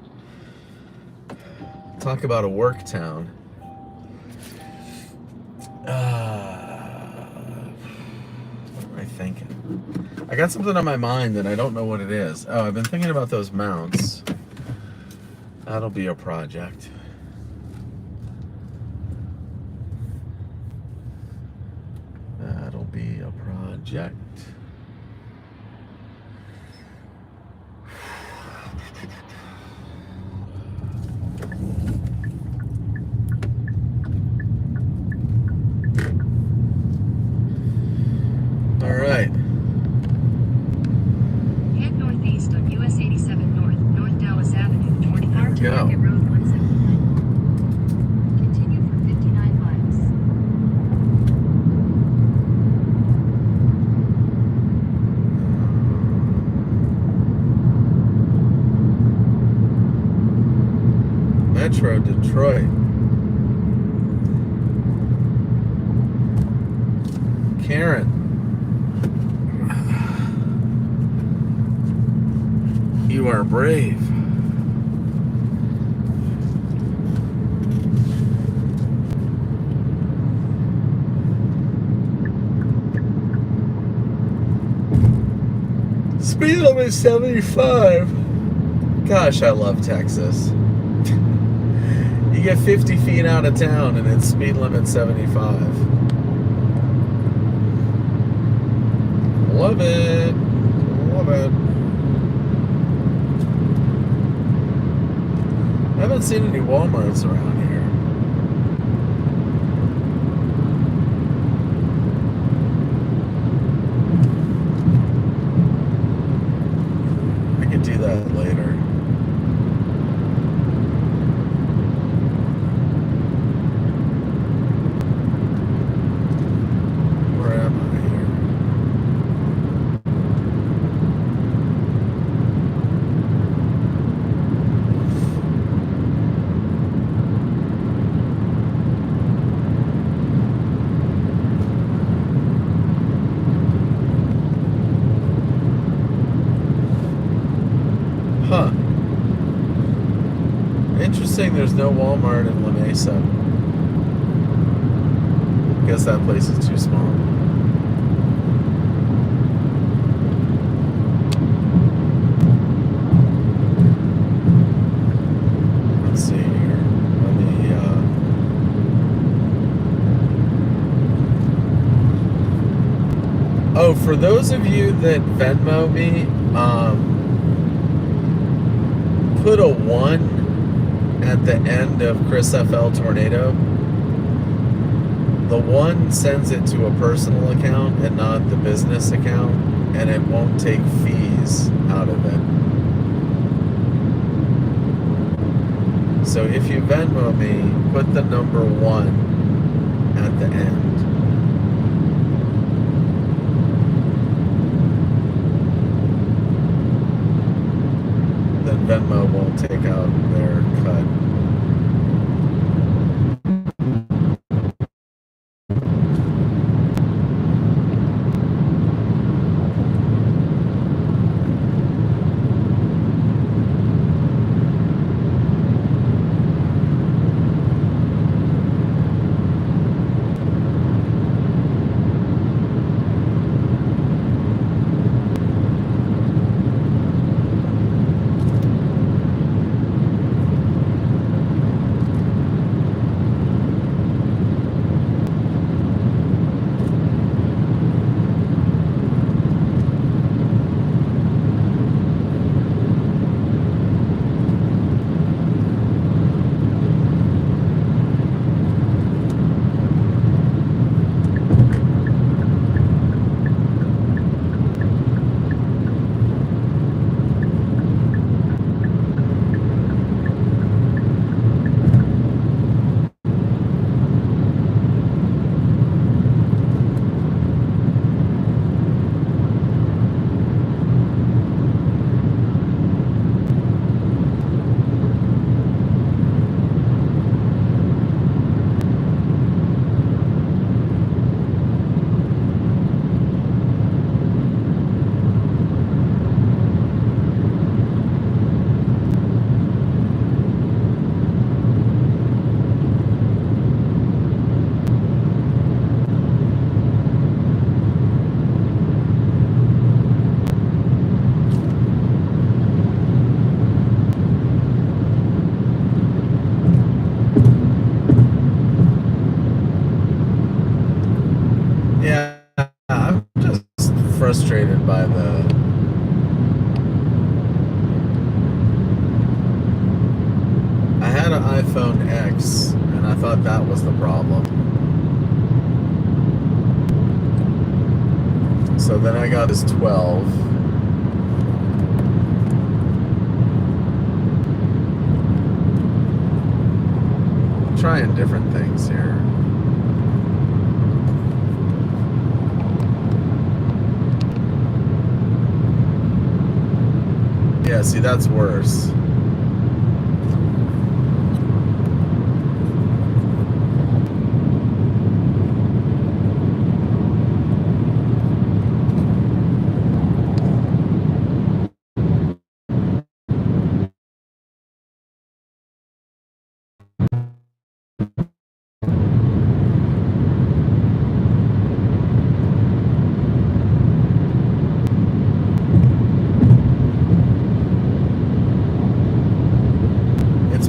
Talk about a work town. What am I thinking? I got something on my mind that I don't know what it is. Oh, I've been thinking about those mounts. That'll be a project. That'll be a project. All right. Head northeast on US 87 North, North Dallas Avenue, 25 to There we go. Market Road 179. Continue for 59 miles. Metro Detroit. Karen. You are brave. Speed limit 75. Gosh, I love Texas. You get 50 feet out of town and it's speed limit 75. Love it. Love it. I haven't seen any Walmarts around here. I could do that later. Where am I here? Huh. Interesting, there's no Walmart in La Mesa. Guess that place is too small. Let's see here. Let me, Oh, for those of you that Venmo me, put a 1 at the end of Chris FL Tornado. The 1 sends it to a personal account and not the business account, and it won't take fees out of it. So if you Venmo me, put the number 1 at the end. Then Venmo won't take out their cut. thought that was the problem. So then I got his 12. Trying different things here. Yeah, see, that's worse.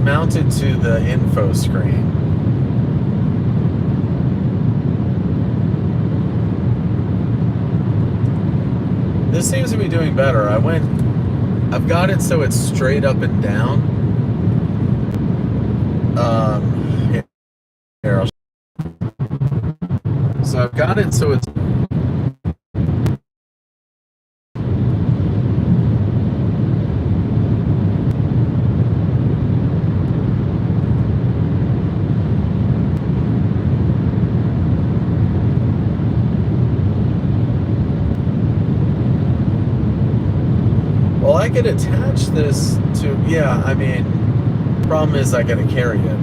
Mounted to the info screen. This seems to be doing better. I've got it so it's straight up and down. Here, so I've got it so it's I could attach this to, yeah, I mean, problem is I gotta carry it.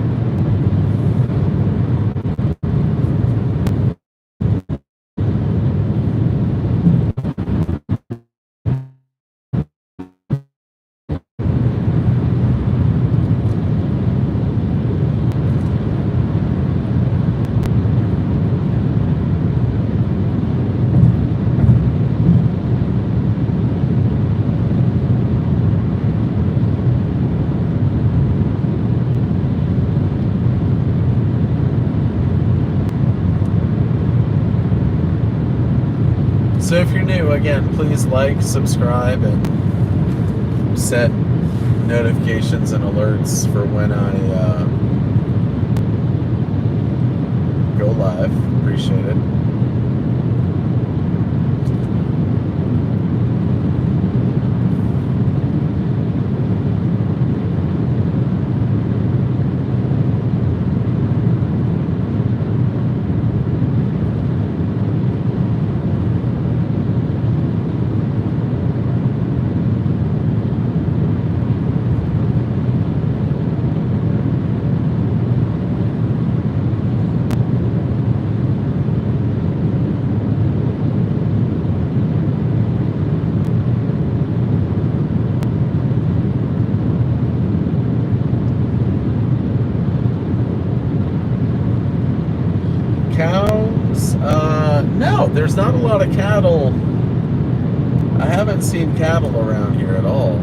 So if you're new, again, please like, subscribe, and set notifications and alerts for when I go live. Appreciate it. Cows? No, there's not a lot of cattle. I haven't seen cattle around here at all.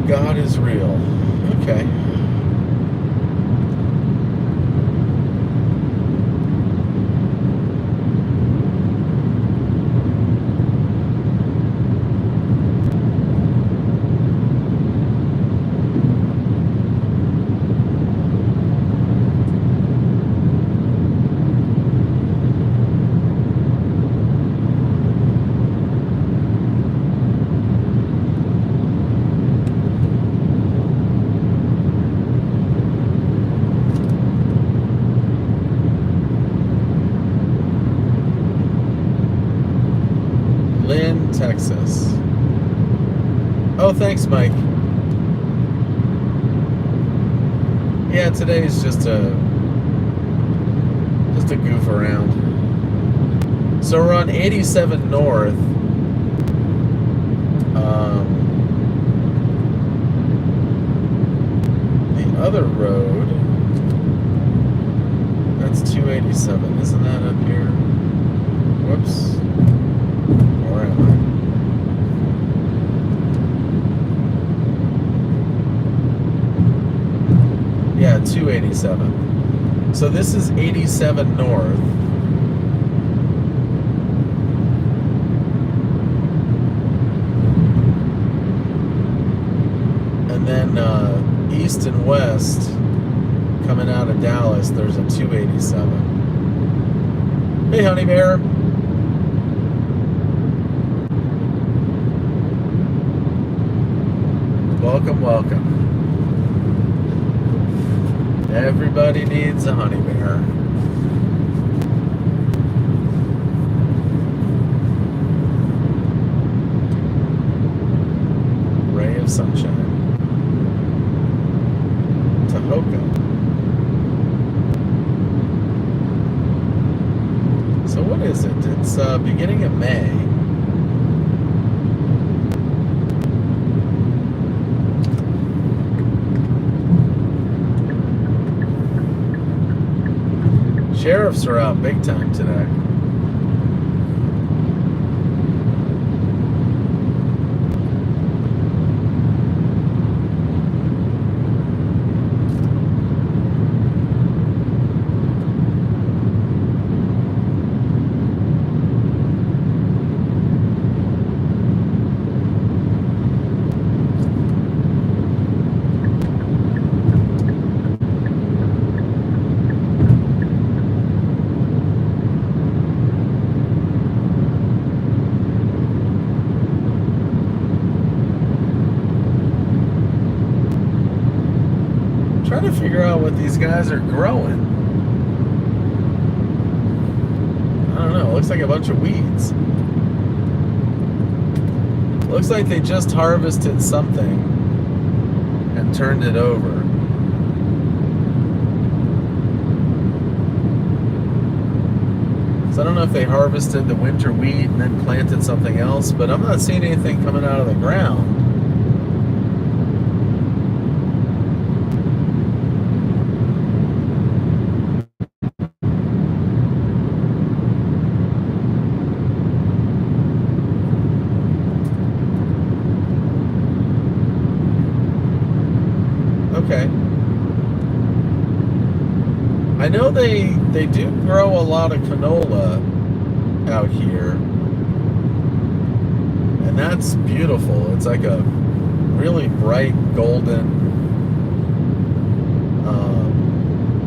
God is real. Okay. Texas. Oh, thanks, Mike. Yeah, today's just a goof around. So we're on 87 North. The other road, that's 287. Isn't that up here? Whoops. Where am I? Yeah, 287. So this is 87 North. And then east and west, coming out of Dallas, there's a 287. Hey, honey bear. Welcome, welcome. Everybody needs a honey bear. Ray of sunshine. Tahoka. So what is it? It's beginning of May. Sheriffs are out big time today. Trying to figure out what these guys are growing. I don't know. It looks like a bunch of weeds. Looks like they just harvested something and turned it over. So I don't know if they harvested the winter wheat and then planted something else, but I'm not seeing anything coming out of the ground. Okay. I know they do grow a lot of canola out here. And that's beautiful. It's like a really bright golden.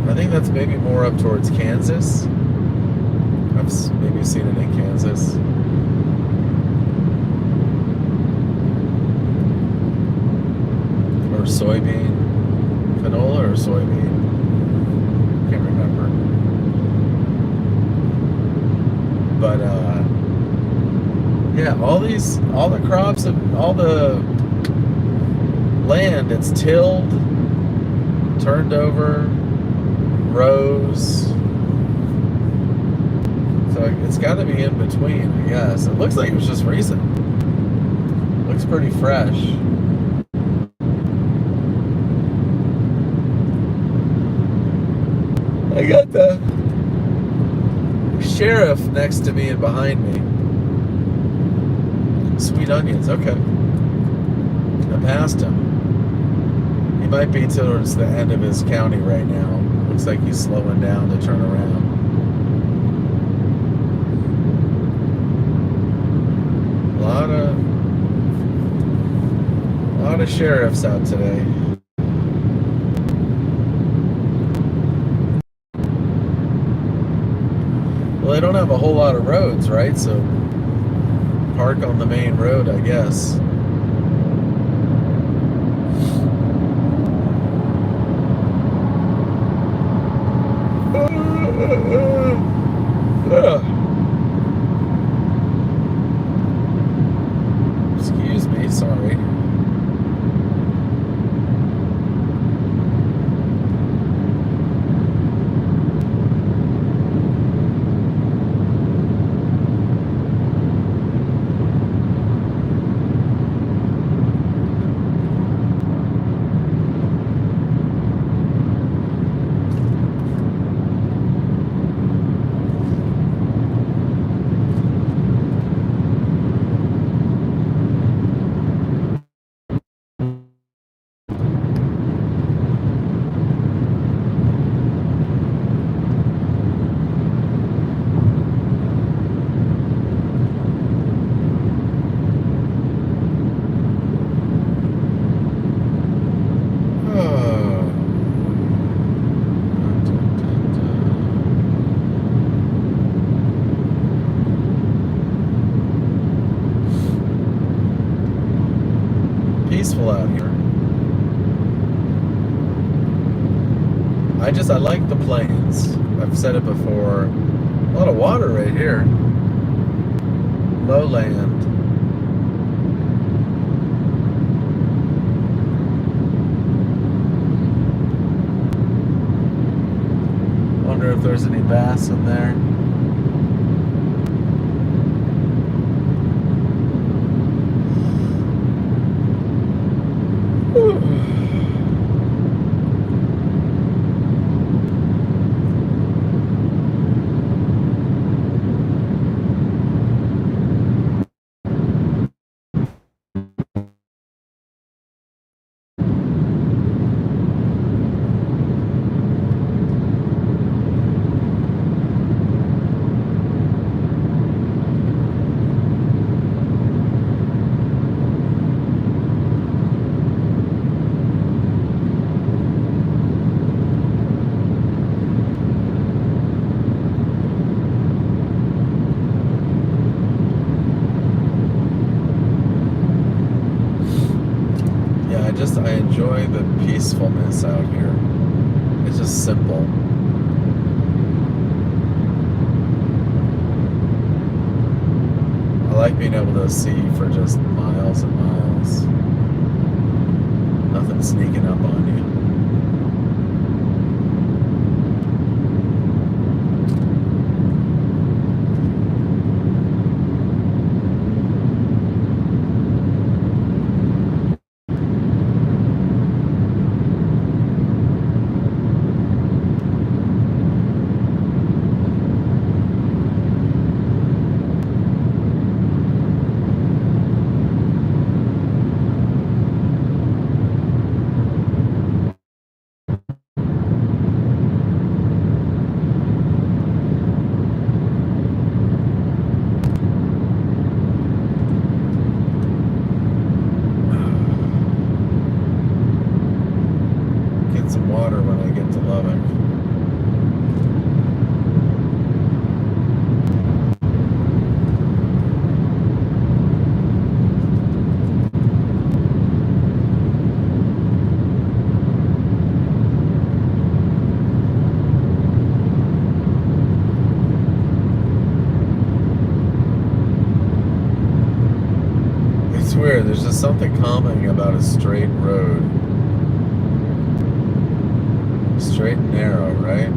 I think that's maybe more up towards Kansas. I've maybe seen it in Kansas. Or soybean. Canola or soybean? Can't remember. But yeah, all the crops, all the land, it's tilled, turned over, rows. So it's got to be in between, I guess. It looks like it was just recent. Looks pretty fresh. I got the sheriff next to me and behind me. Sweet onions, okay. I passed him. He might be towards the end of his county right now. Looks like he's slowing down to turn around. A lot of sheriffs out today. Well, they don't have a whole lot of roads, right? So park on the main road, I guess. Excuse me, sorry. peaceful out here. I like the plains. I've said it before. A lot of water right here. Lowland. Wonder if there's any bass in there. I enjoy the peacefulness out here. It's just simple. I like being able to see for just miles and miles. Nothing sneaking up on you. Some water when I get to Lubbock. It's weird, there's just something calming about a straight road. Straight and narrow, right?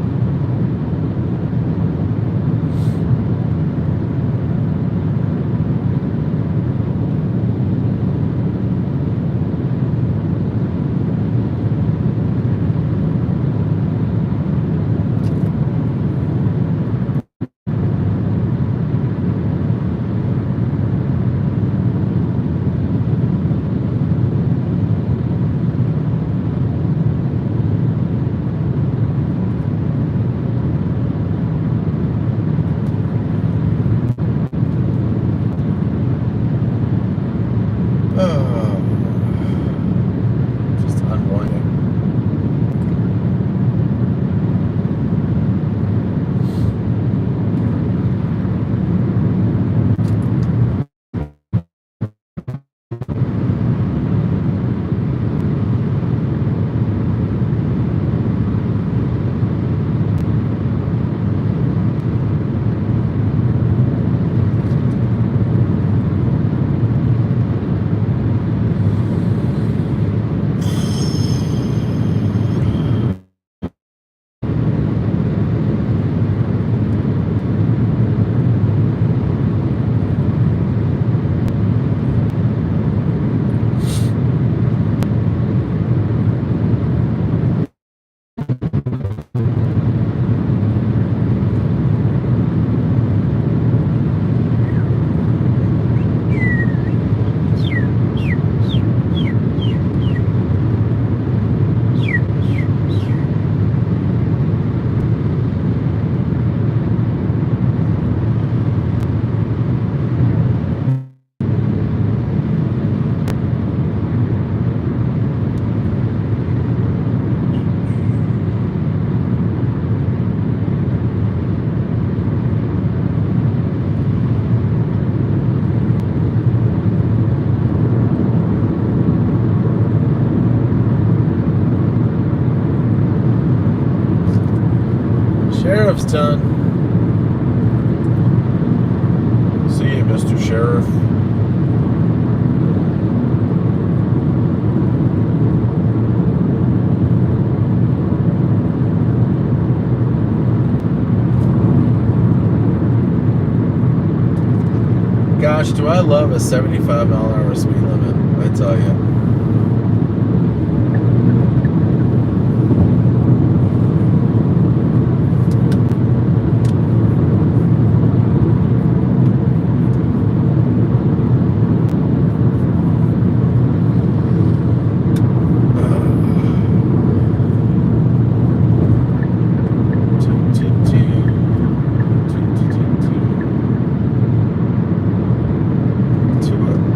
Gosh, do I love a 75-mile-an-hour speed limit, I tell you.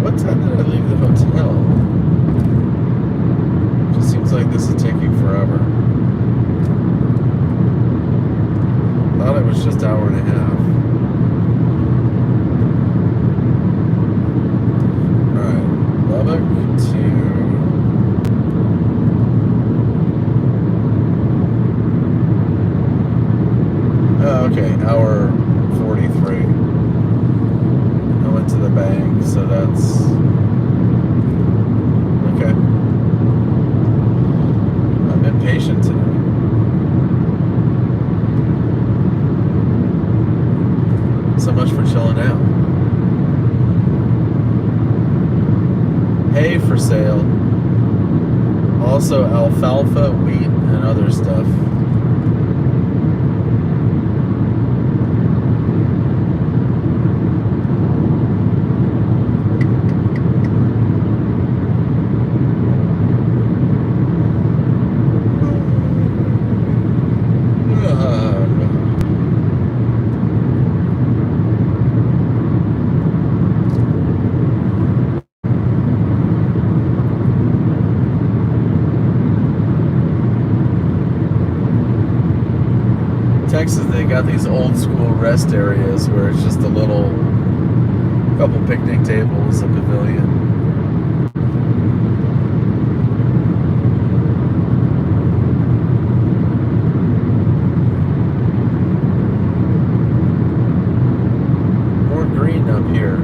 What time did I leave the hotel? Just seems like this is taking forever. Thought it was just hour and a half. Alright, Lubbock to... Oh, okay, hour 43. I went to the bank, so that's... Okay. I'm impatient today. So much for chilling out. Hay for sale. Also alfalfa, wheat, and other stuff. Texas, they got these old school rest areas where it's just a little couple picnic tables, a pavilion. More green up here.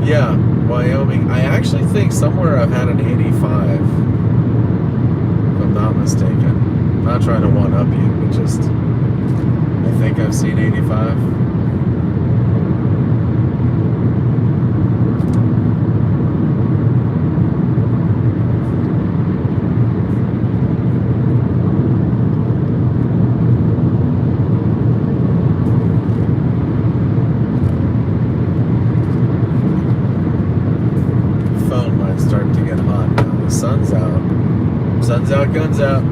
Yeah, Wyoming. I actually think somewhere I've had an 85, if I'm not mistaken. I'm not trying to one-up you, but just, I think I've seen 85. Starting to get hot now. The sun's out. Sun's out, guns out.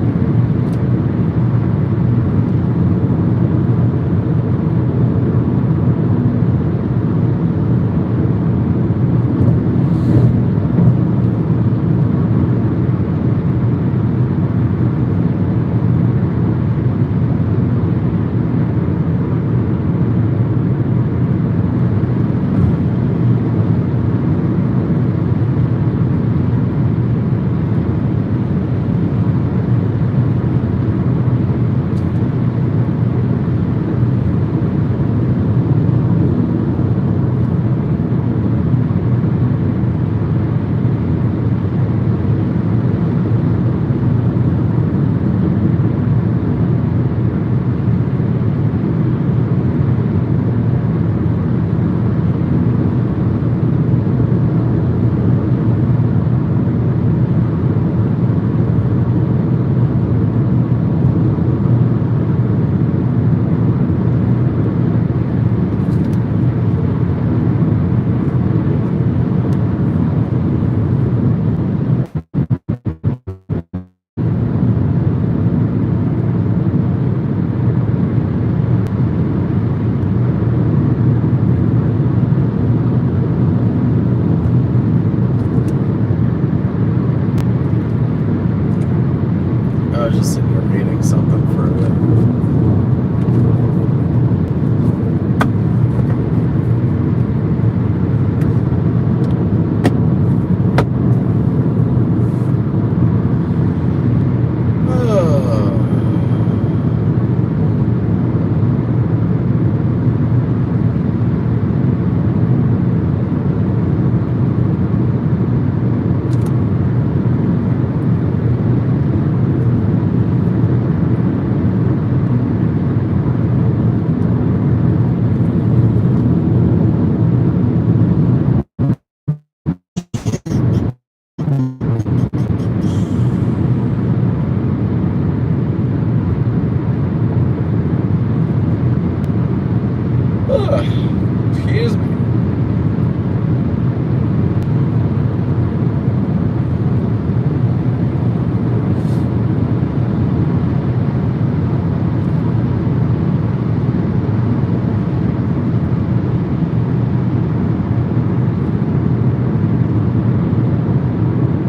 I was just sitting here reading something for a bit.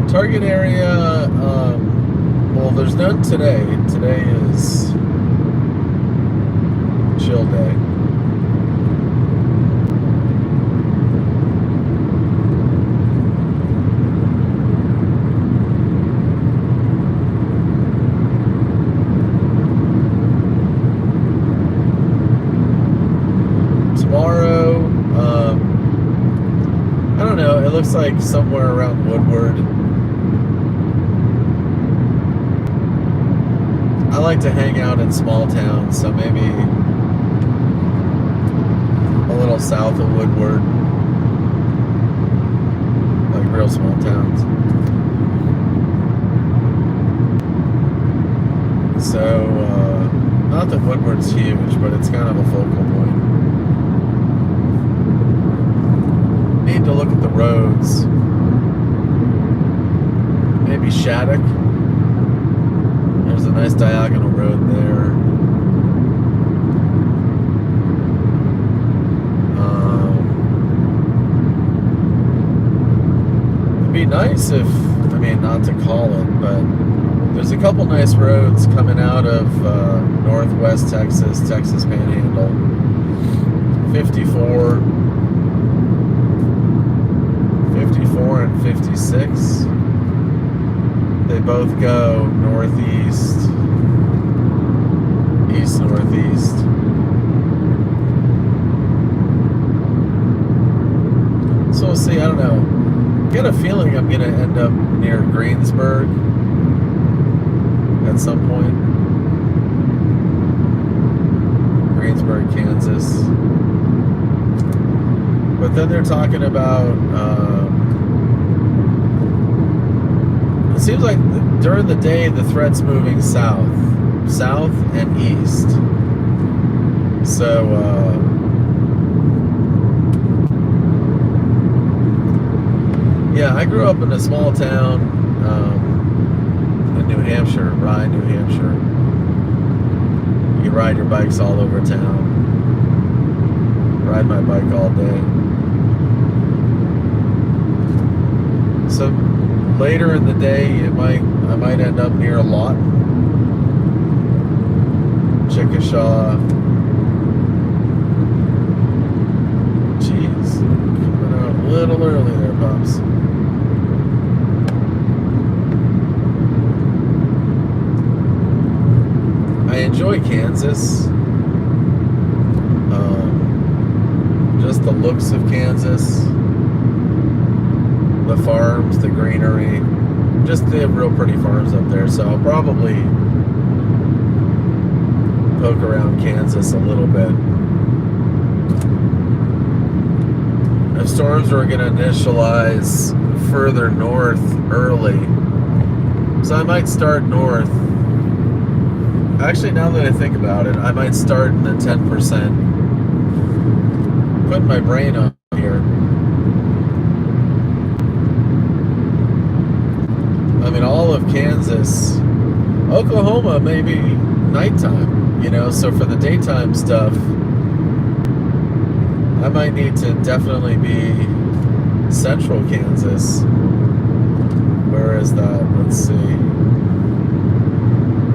Target area, well, there's none today. Today is chill day. Tomorrow, I don't know, it looks like somewhere around Woodward. I like to hang out in small towns, so maybe a little south of Woodward, like real small towns. So, not that Woodward's huge, but it's kind of a focal point. Need to look at the roads. Maybe Shattuck. There's a nice diagonal road there. It'd be nice if, I mean, not to call it, but there's a couple nice roads coming out of northwest Texas, Texas Panhandle. 54 and 56. They both go northeast, east-northeast. So we'll see, I don't know. I get a feeling I'm going to end up near Greensburg at some point. Greensburg, Kansas. But then they're talking about, it seems like during the day the threat's moving south and east. So, yeah, I grew up in a small town in New Hampshire, Rye, New Hampshire. You ride your bikes all over town. Ride my bike all day. So later in the day, I might end up near Lawton, Chickasha. Jeez, coming out a little early there, Pops. I enjoy Kansas. Just the looks of Kansas. The farms, the greenery. Just they have real pretty farms up there, so I'll probably poke around Kansas a little bit. If storms were going to initialize further north early, so I might start north. Actually, now that I think about it, I might start in the 10%. Putting my brain on here. I mean, all of Kansas, Oklahoma, maybe nighttime, you know, so for the daytime stuff, I might need to definitely be central Kansas. Where is that? Let's see.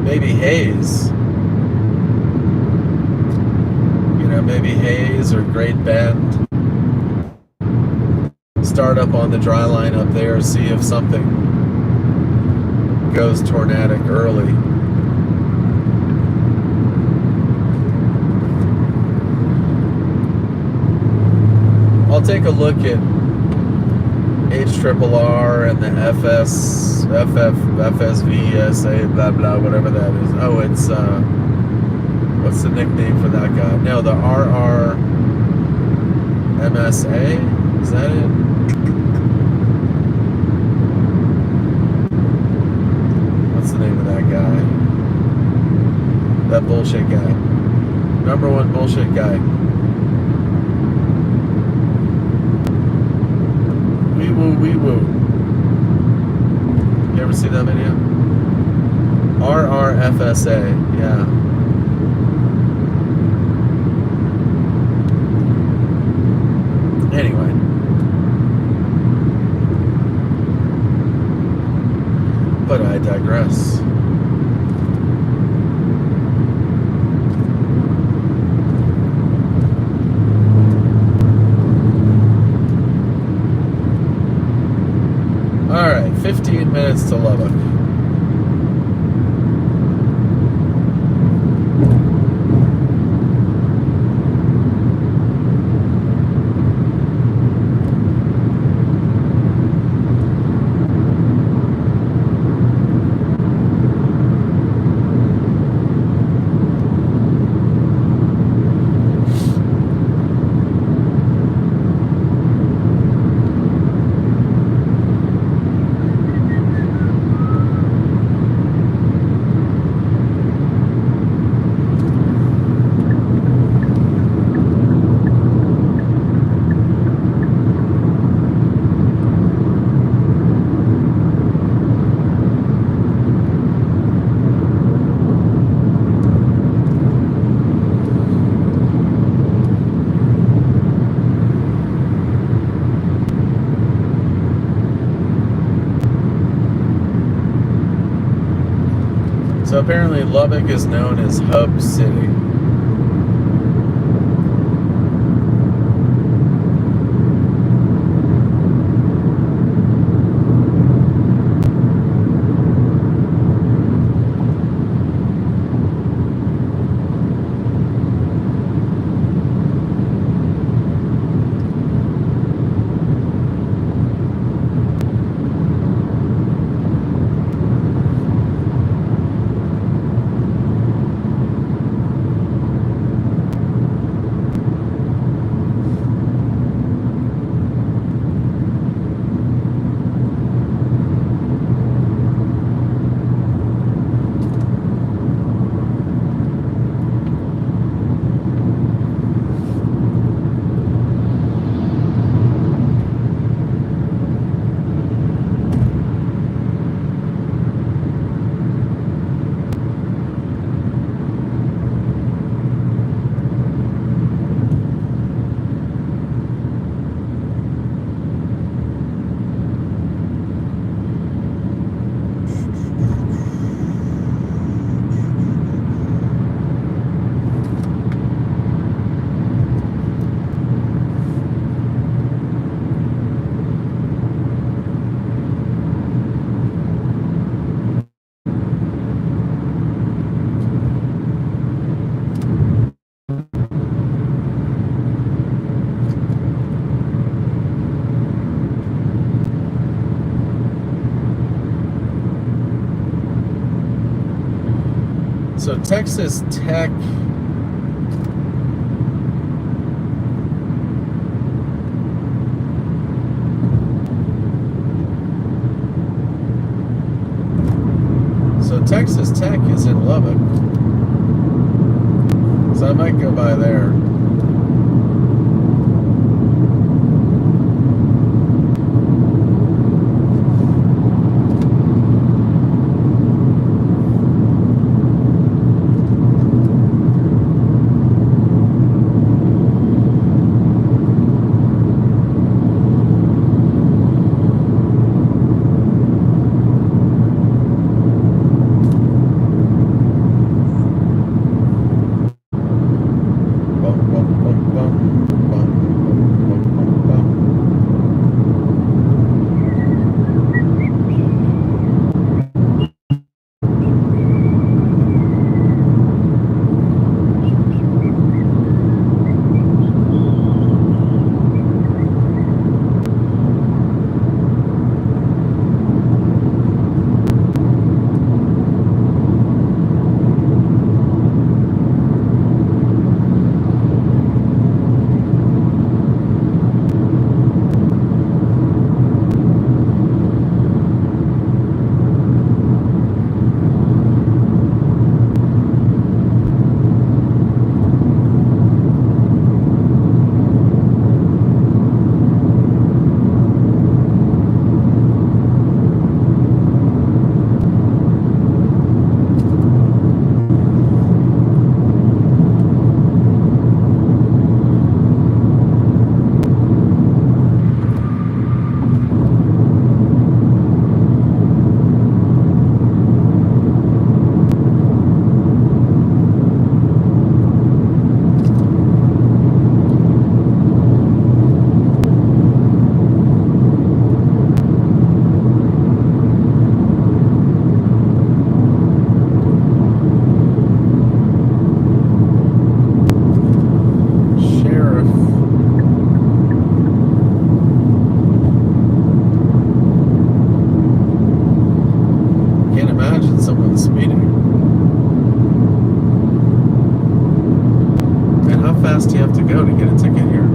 Maybe Hayes. You know, maybe Hayes or Great Bend. Start up on the dry line up there, see if something goes tornadic early. I'll take a look at HRRR and the FSV, blah blah, whatever that is. Oh, it's what's the nickname for that guy? No, the RRMSA. Is that it? What's the name of that guy? That bullshit guy. Number one bullshit guy. Wee woo, wee woo. You ever see that video? RRFSA, yeah. Anyway. But I digress. Alright, 15 minutes to Lubbock. So apparently Lubbock is known as Hub City. So Texas Tech Texas Tech is in Lubbock. So I might go by there. Well, wasn't speeding. And how fast do you have to go to get a ticket here?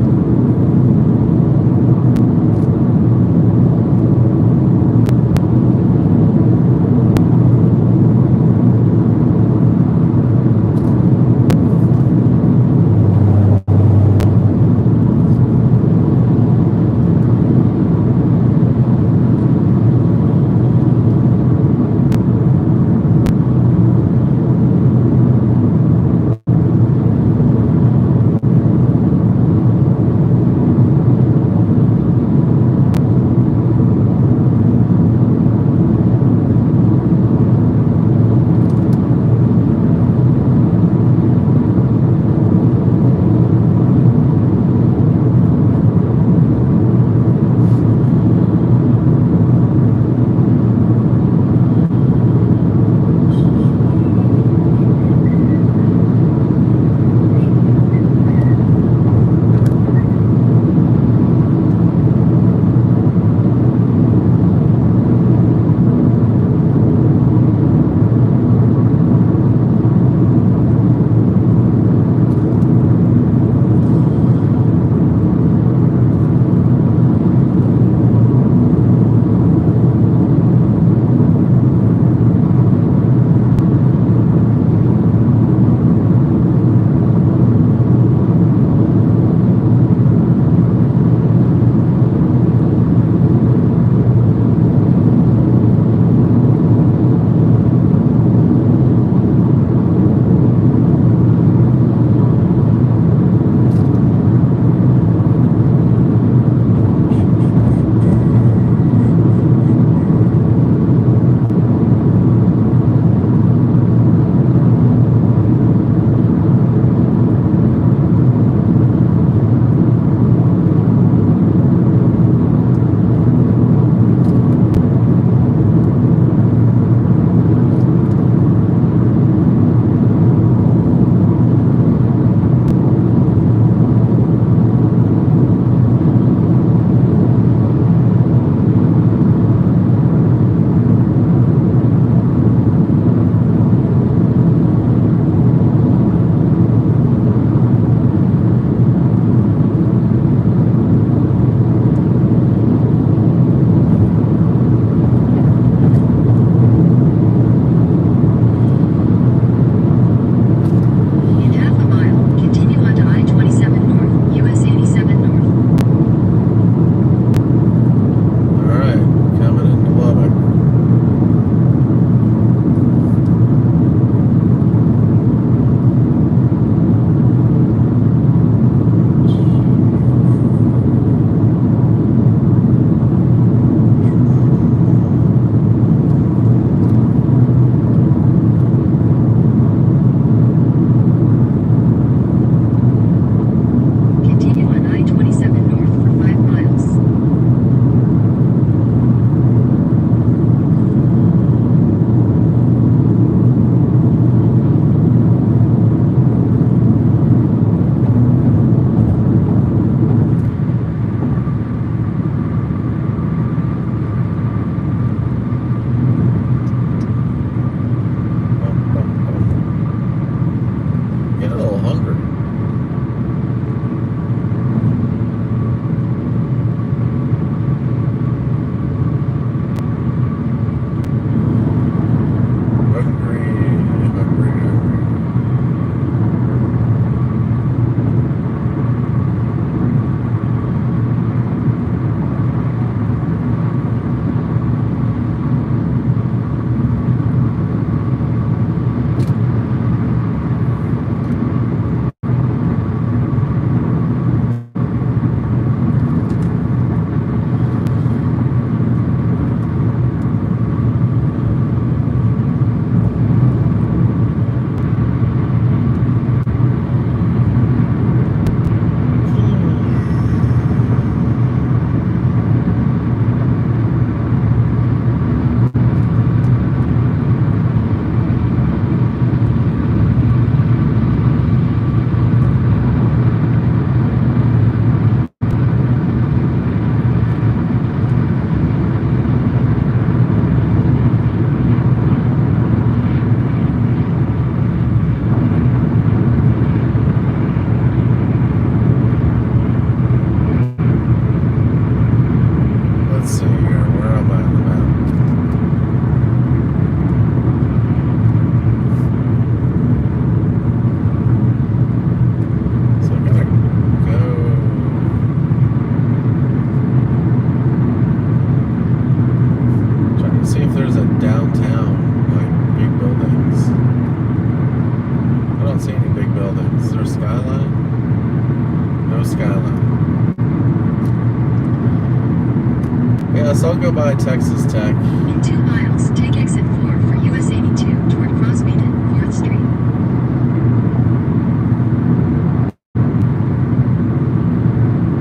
I'll go by Texas Tech. In 2 miles, take exit 4 for US 82 toward Cross Meteorological, 4th Street.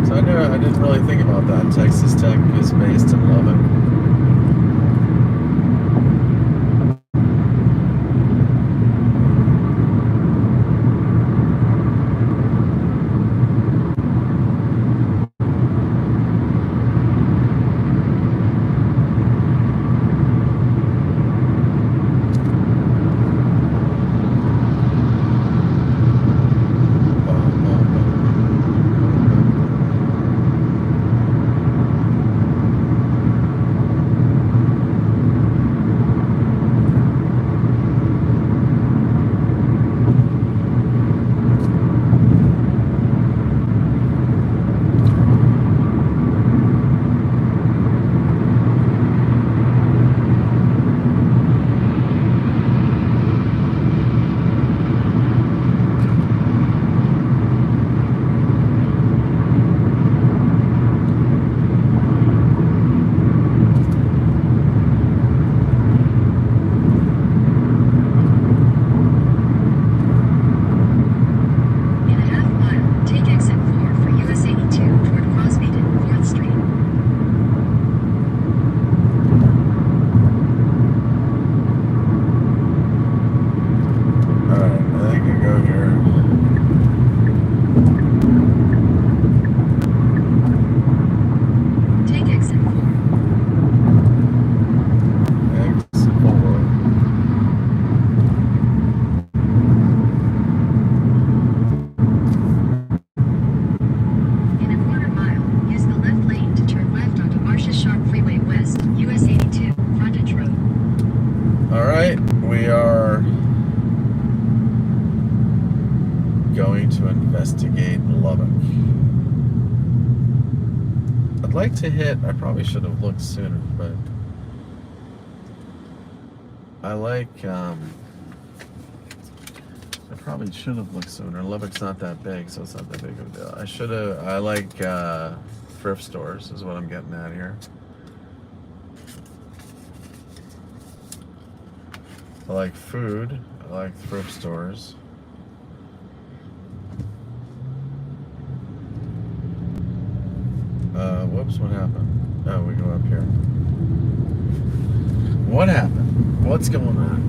So I didn't really think about that. Texas Tech is based in Lubbock. Going to investigate Lubbock. I'd like to hit, I probably should have looked sooner, but I probably should have looked sooner. Lubbock's not that big, so it's not that big of a deal. I like thrift stores is what I'm getting at here. I like food, I like thrift stores. Whoops, what happened? Oh, we go up here. What happened? What's going on?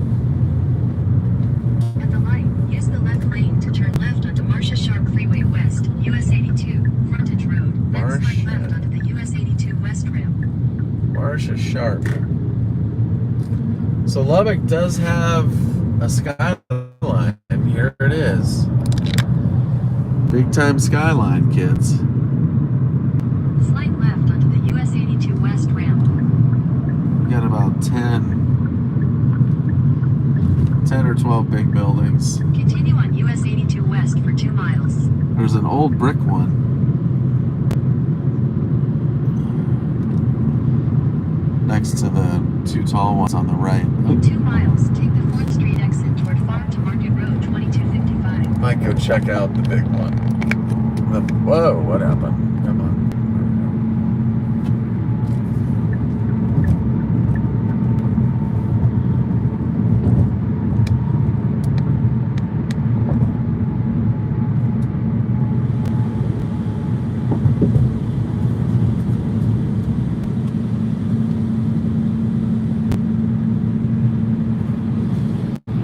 At the light, use the left lane to turn left onto Marcia Sharp Freeway West, US 82, frontage road. Then slide left onto the US 82 West ramp. Marcia Sharp. So Lubbock does have a skyline. Here it is. Big time skyline, kids. Slide left onto the US 82 West ramp. We got about 10 or 12 big buildings. Continue on US 82 West for 2 miles. There's an old brick one. Next to the 2 tall ones on the right. In 2 miles, take the 4th Street exit toward Farm to Market Road 2255. Might go check out the big one. Whoa, what happened? Come on.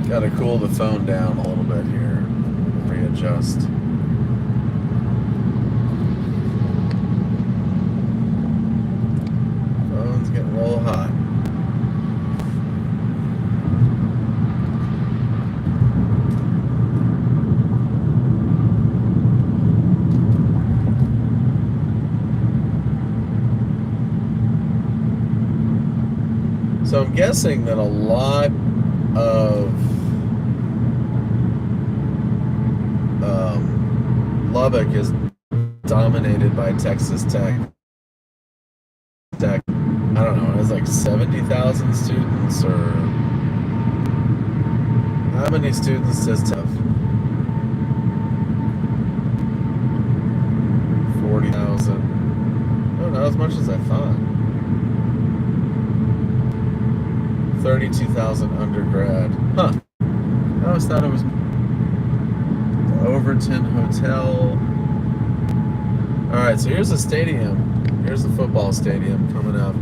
Gotta cool the phone down a little bit here. Readjust. Phone's getting a little hot. So I'm guessing that a lot of Lubbock is dominated by Texas Tech. I don't know, it has like 70,000 students, or how many students does Tech have? 40,000. Oh, not as much as I thought. 32,000 undergrad. Huh. I always thought it was the Overton Hotel. Alright, so here's the stadium. Here's the football stadium coming up.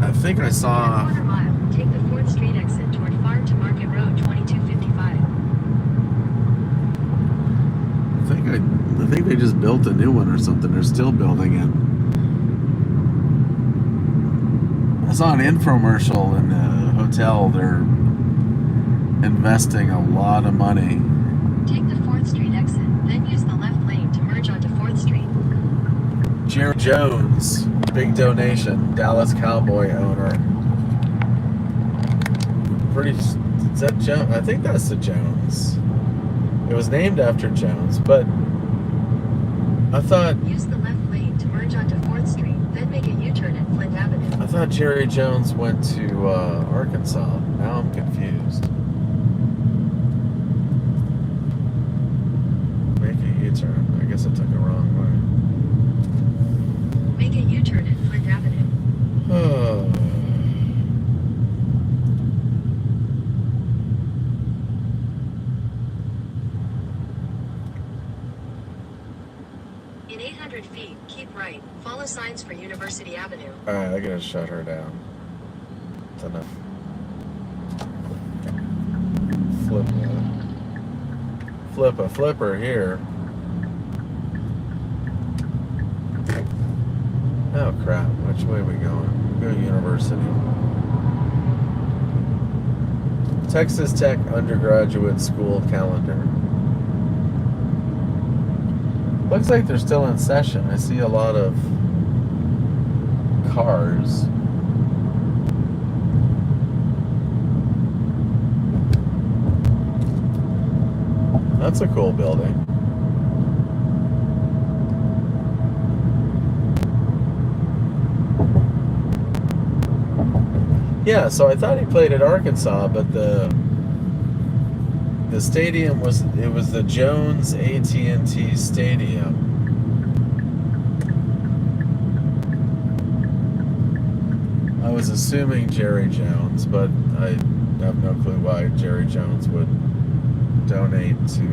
I think I saw... Quarter mile, take the 4th Street exit toward Farm to Market Road 2255. I think they just built a new one or something. They're still building it. I saw an infomercial in a hotel. They're investing a lot of money. Take the 4th Street exit, then use the left lane to merge onto 4th Street. Jerry Jones, big donation, Dallas Cowboy owner. Is that Jones? I think that's the Jones. It was named after Jones, but I thought... Use the left lane to merge onto 4th Street, then make a U-turn at Flint Avenue. I thought Jerry Jones went to Arkansas. Now I'm confused. Make a U-turn. I guess I took it wrong way. Make a U-turn at Flint Avenue. Oh. In 800 feet, keep right. Follow signs for University Avenue. Alright, I gotta shut her down. That's enough. Flip a flipper here. Oh crap, which way are we going? Go University. Texas Tech undergraduate school calendar. Looks like they're still in session. I see a lot of cars. That's a cool building. Yeah, so I thought he played at Arkansas, but the stadium was the Jones AT&T Stadium. I was assuming Jerry Jones, but I have no clue why Jerry Jones would donate to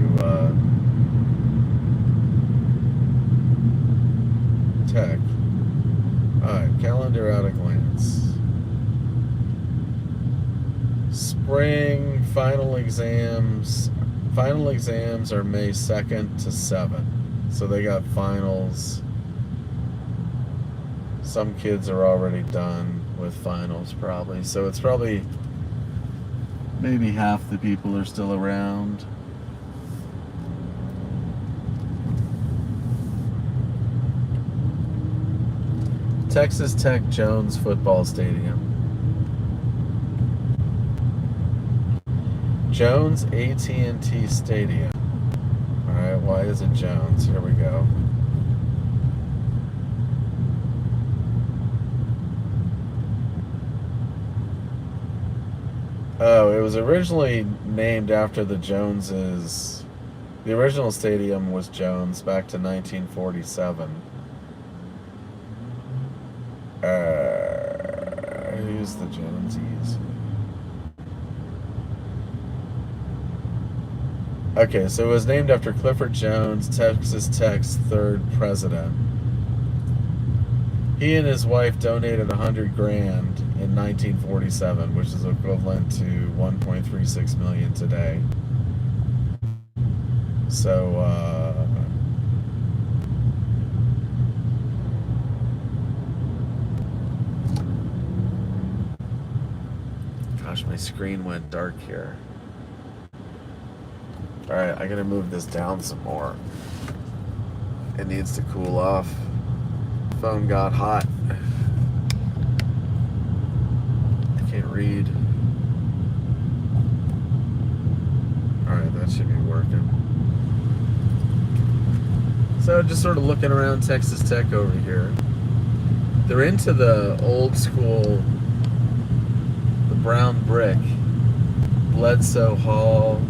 Tech. Alright, calendar at a glance. Spring final exams are May 2nd to 7th. So they got finals. Some kids are already done with finals probably. So it's probably maybe half the people are still around. Texas Tech Jones Football Stadium. Jones AT&T Stadium. Alright, why is it Jones? Here we go. Oh, it was originally named after the Joneses. The original stadium was Jones back to 1947. Who's the Jonesies? Okay, so it was named after Clifford Jones, Texas Tech's third president. He and his wife donated $100,000 in 1947, which is equivalent to 1.36 million today. So, gosh, my screen went dark here. Alright, I gotta move this down some more. It needs to cool off. Phone got hot. I can't read. Alright, that should be working. So just sort of looking around Texas Tech over here. They're into the old school, the brown brick, Bledsoe Hall.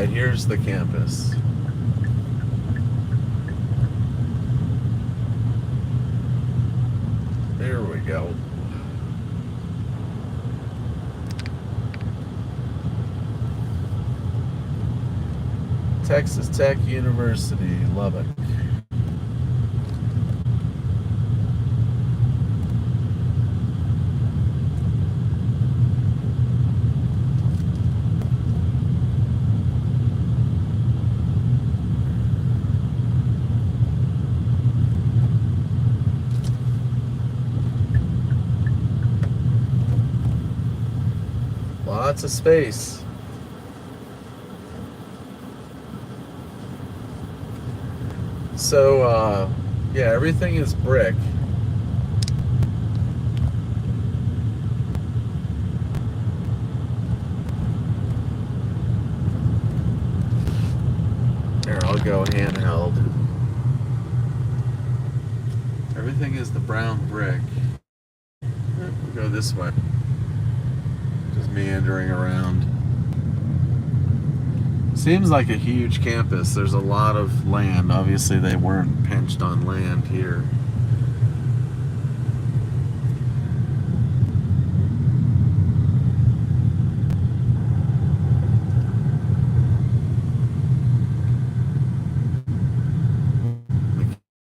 Alright, here's the campus. There we go. Texas Tech University, Lubbock. Lots of space. So, yeah, everything is brick. There, I'll go handheld. Everything is the brown brick. We'll go this way. Just meandering around. Seems like a huge campus. There's a lot of land. Obviously, they weren't pinched on land here.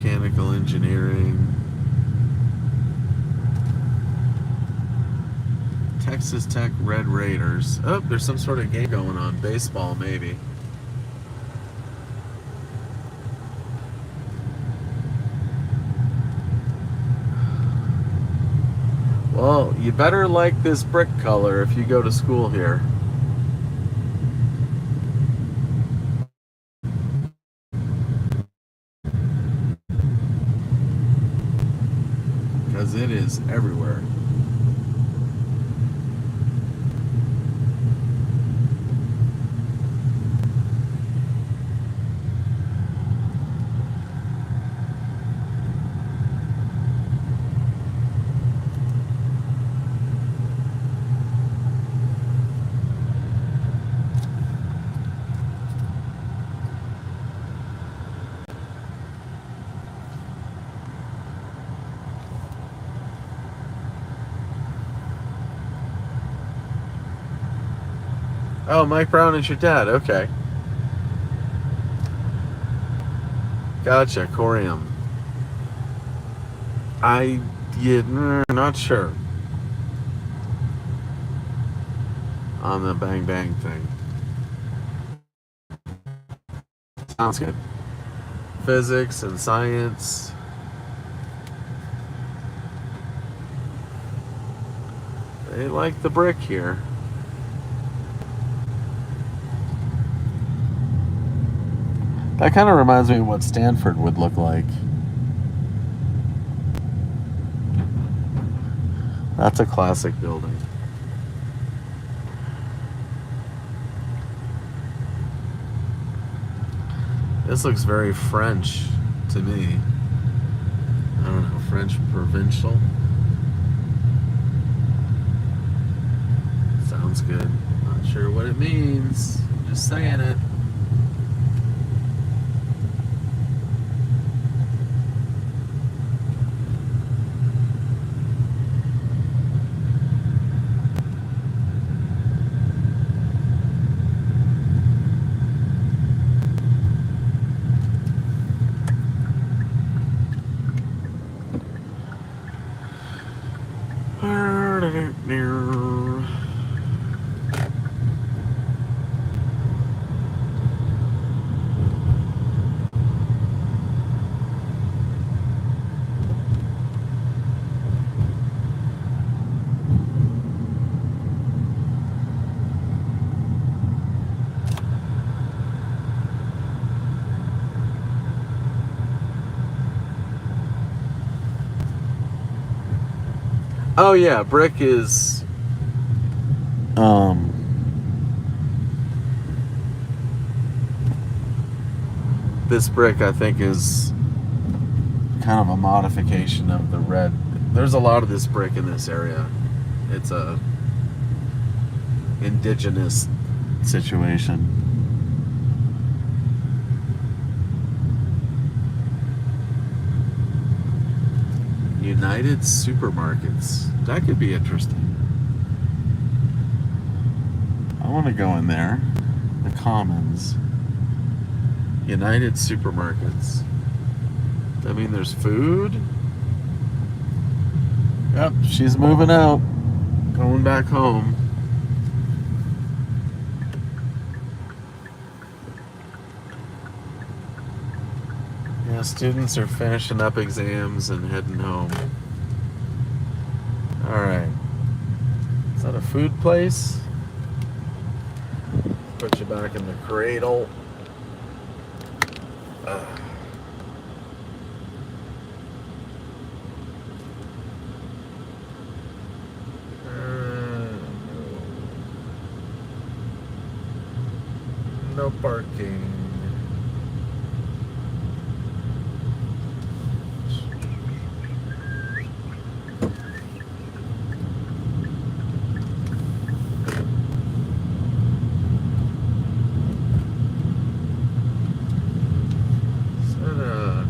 Mechanical engineering. Texas Tech Red Raiders. Oh, there's some sort of game going on. Baseball, maybe. Well, you better like this brick color if you go to school here. Because it is everywhere. Oh, Mike Brown is your dad. Okay. Gotcha. Corium. Not sure. On the Bang Bang thing. Sounds good. Physics and science. They like the brick here. That kind of reminds me of what Stanford would look like. That's a classic building. This looks very French to me. I don't know, French provincial. Sounds good. Not sure what it means. Just saying it. Oh yeah, brick is this brick I think is kind of a modification of the red. There's a lot of this brick in this area. It's a indigenous situation. United Supermarkets. That could be interesting. I want to go in there. The Commons. United Supermarkets. I mean, there's food. Yep, she's moving out. Going back home. Yeah, students are finishing up exams and heading home. Alright. Is that a food place? Put you back in the cradle. No parking.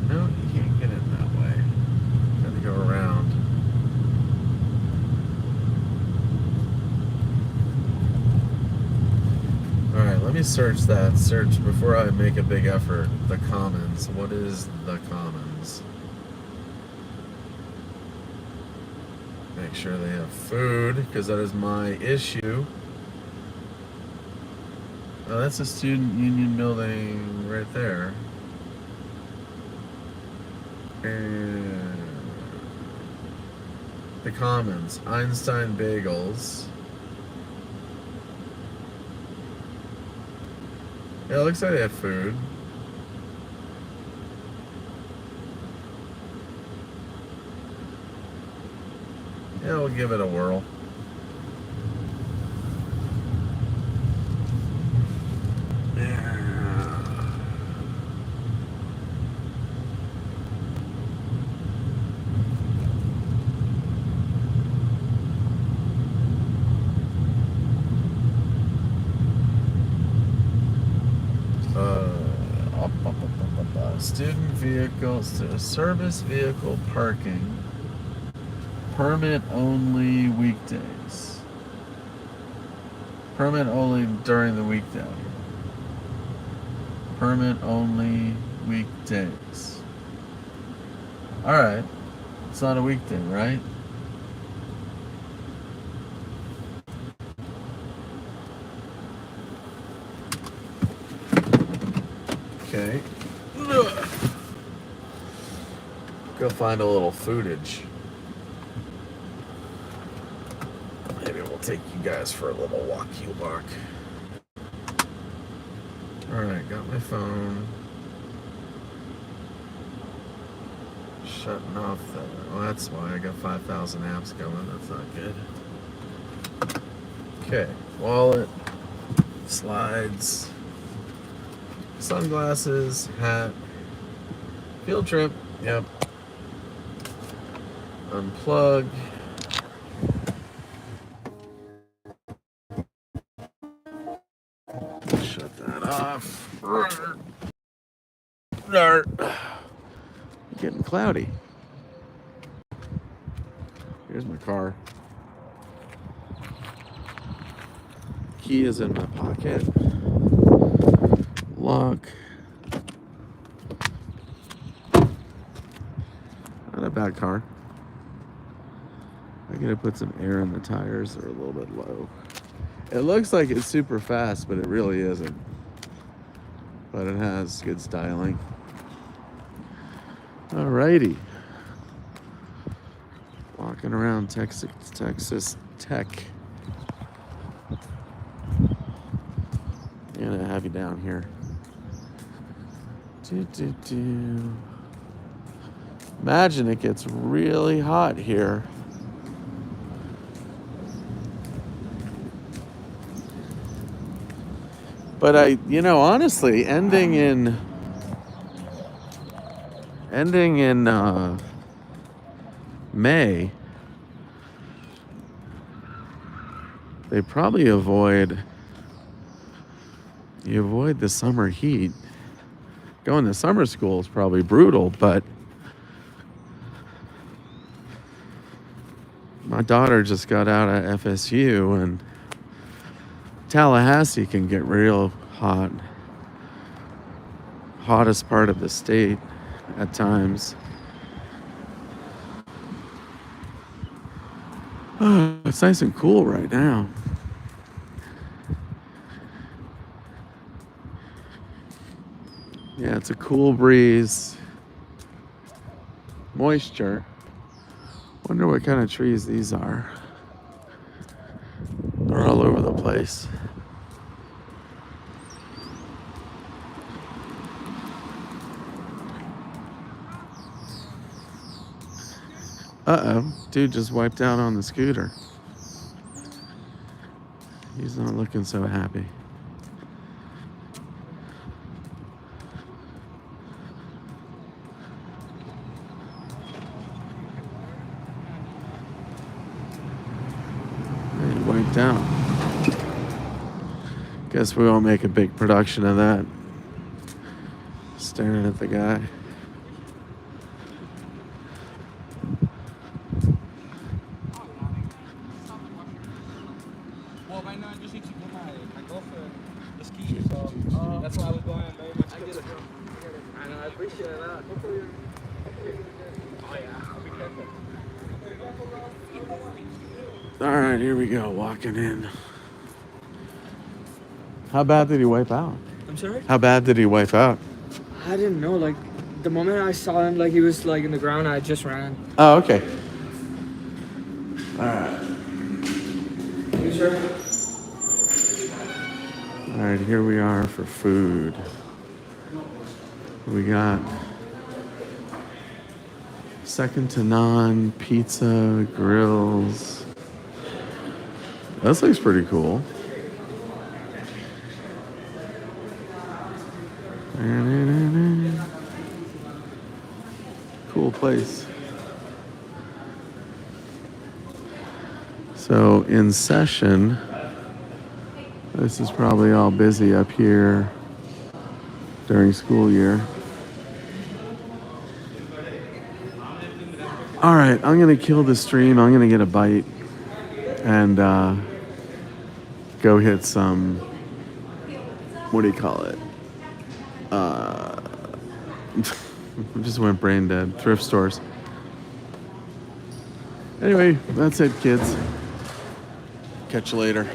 No, you can't get in that way. Gotta go around. Alright, let me search that. Search before I make a big effort. The Commons. What is the Commons? Make sure they have food, because that is my issue. Oh, that's a student union building right there. And the Commons. Einstein Bagels. Yeah, it looks like they have food. Yeah, we'll give it a whirl. Student vehicles to service vehicle parking. Permit only weekdays. Permit only during the weekday. Permit only weekdays. Alright. It's not a weekday, right? Okay. Go find a little foodage. Maybe we'll take you guys for a little walkie walk. Alright, got my phone. Shutting off the... Oh, that's why I got 5,000 apps going. That's not good. Okay, wallet, slides, sunglasses, hat, field trip, yep. Unplug. Shut that off. Getting cloudy. Here's my car. Key is in my pocket. Lock. Not a bad car. I gotta put some air in the tires. They're a little bit low. It looks like it's super fast, but it really isn't. But it has good styling. Alrighty. Walking around Texas Tech. I'm gonna have you down here. Imagine it gets really hot here. But honestly, ending in May, they probably avoid the summer heat. Going to summer school is probably brutal, but daughter just got out of FSU, and Tallahassee can get real hot. Hottest part of the state at times. Oh, it's nice and cool right now. Yeah, it's a cool breeze. Moisture. Wonder what kind of trees these are. They're all over the place. Uh-oh, dude just wiped out on the scooter. He's not looking so happy. He wiped out. Guess we won't make a big production of that. Staring at the guy. Well, right now I just need to put my girlfriend the ski, so that's why I was going very much. I get it. I know, I appreciate that. Oh yeah, I'll be careful. All right, here we go, walking in. How bad did he wipe out? I'm sorry? How bad did he wipe out? I didn't know, like, the moment I saw him, like, he was, like, in the ground, I just ran. Oh, okay. All right. You sure? All right, here we are for food. We got second to none, pizza, grills. This looks pretty cool. Cool place. So in session, this is probably all busy up here during school year. All right, I'm gonna kill the stream. I'm gonna get a bite and go hit some, what do you call it? Just went brain dead. Thrift stores. Anyway, that's it, kids. Catch you later.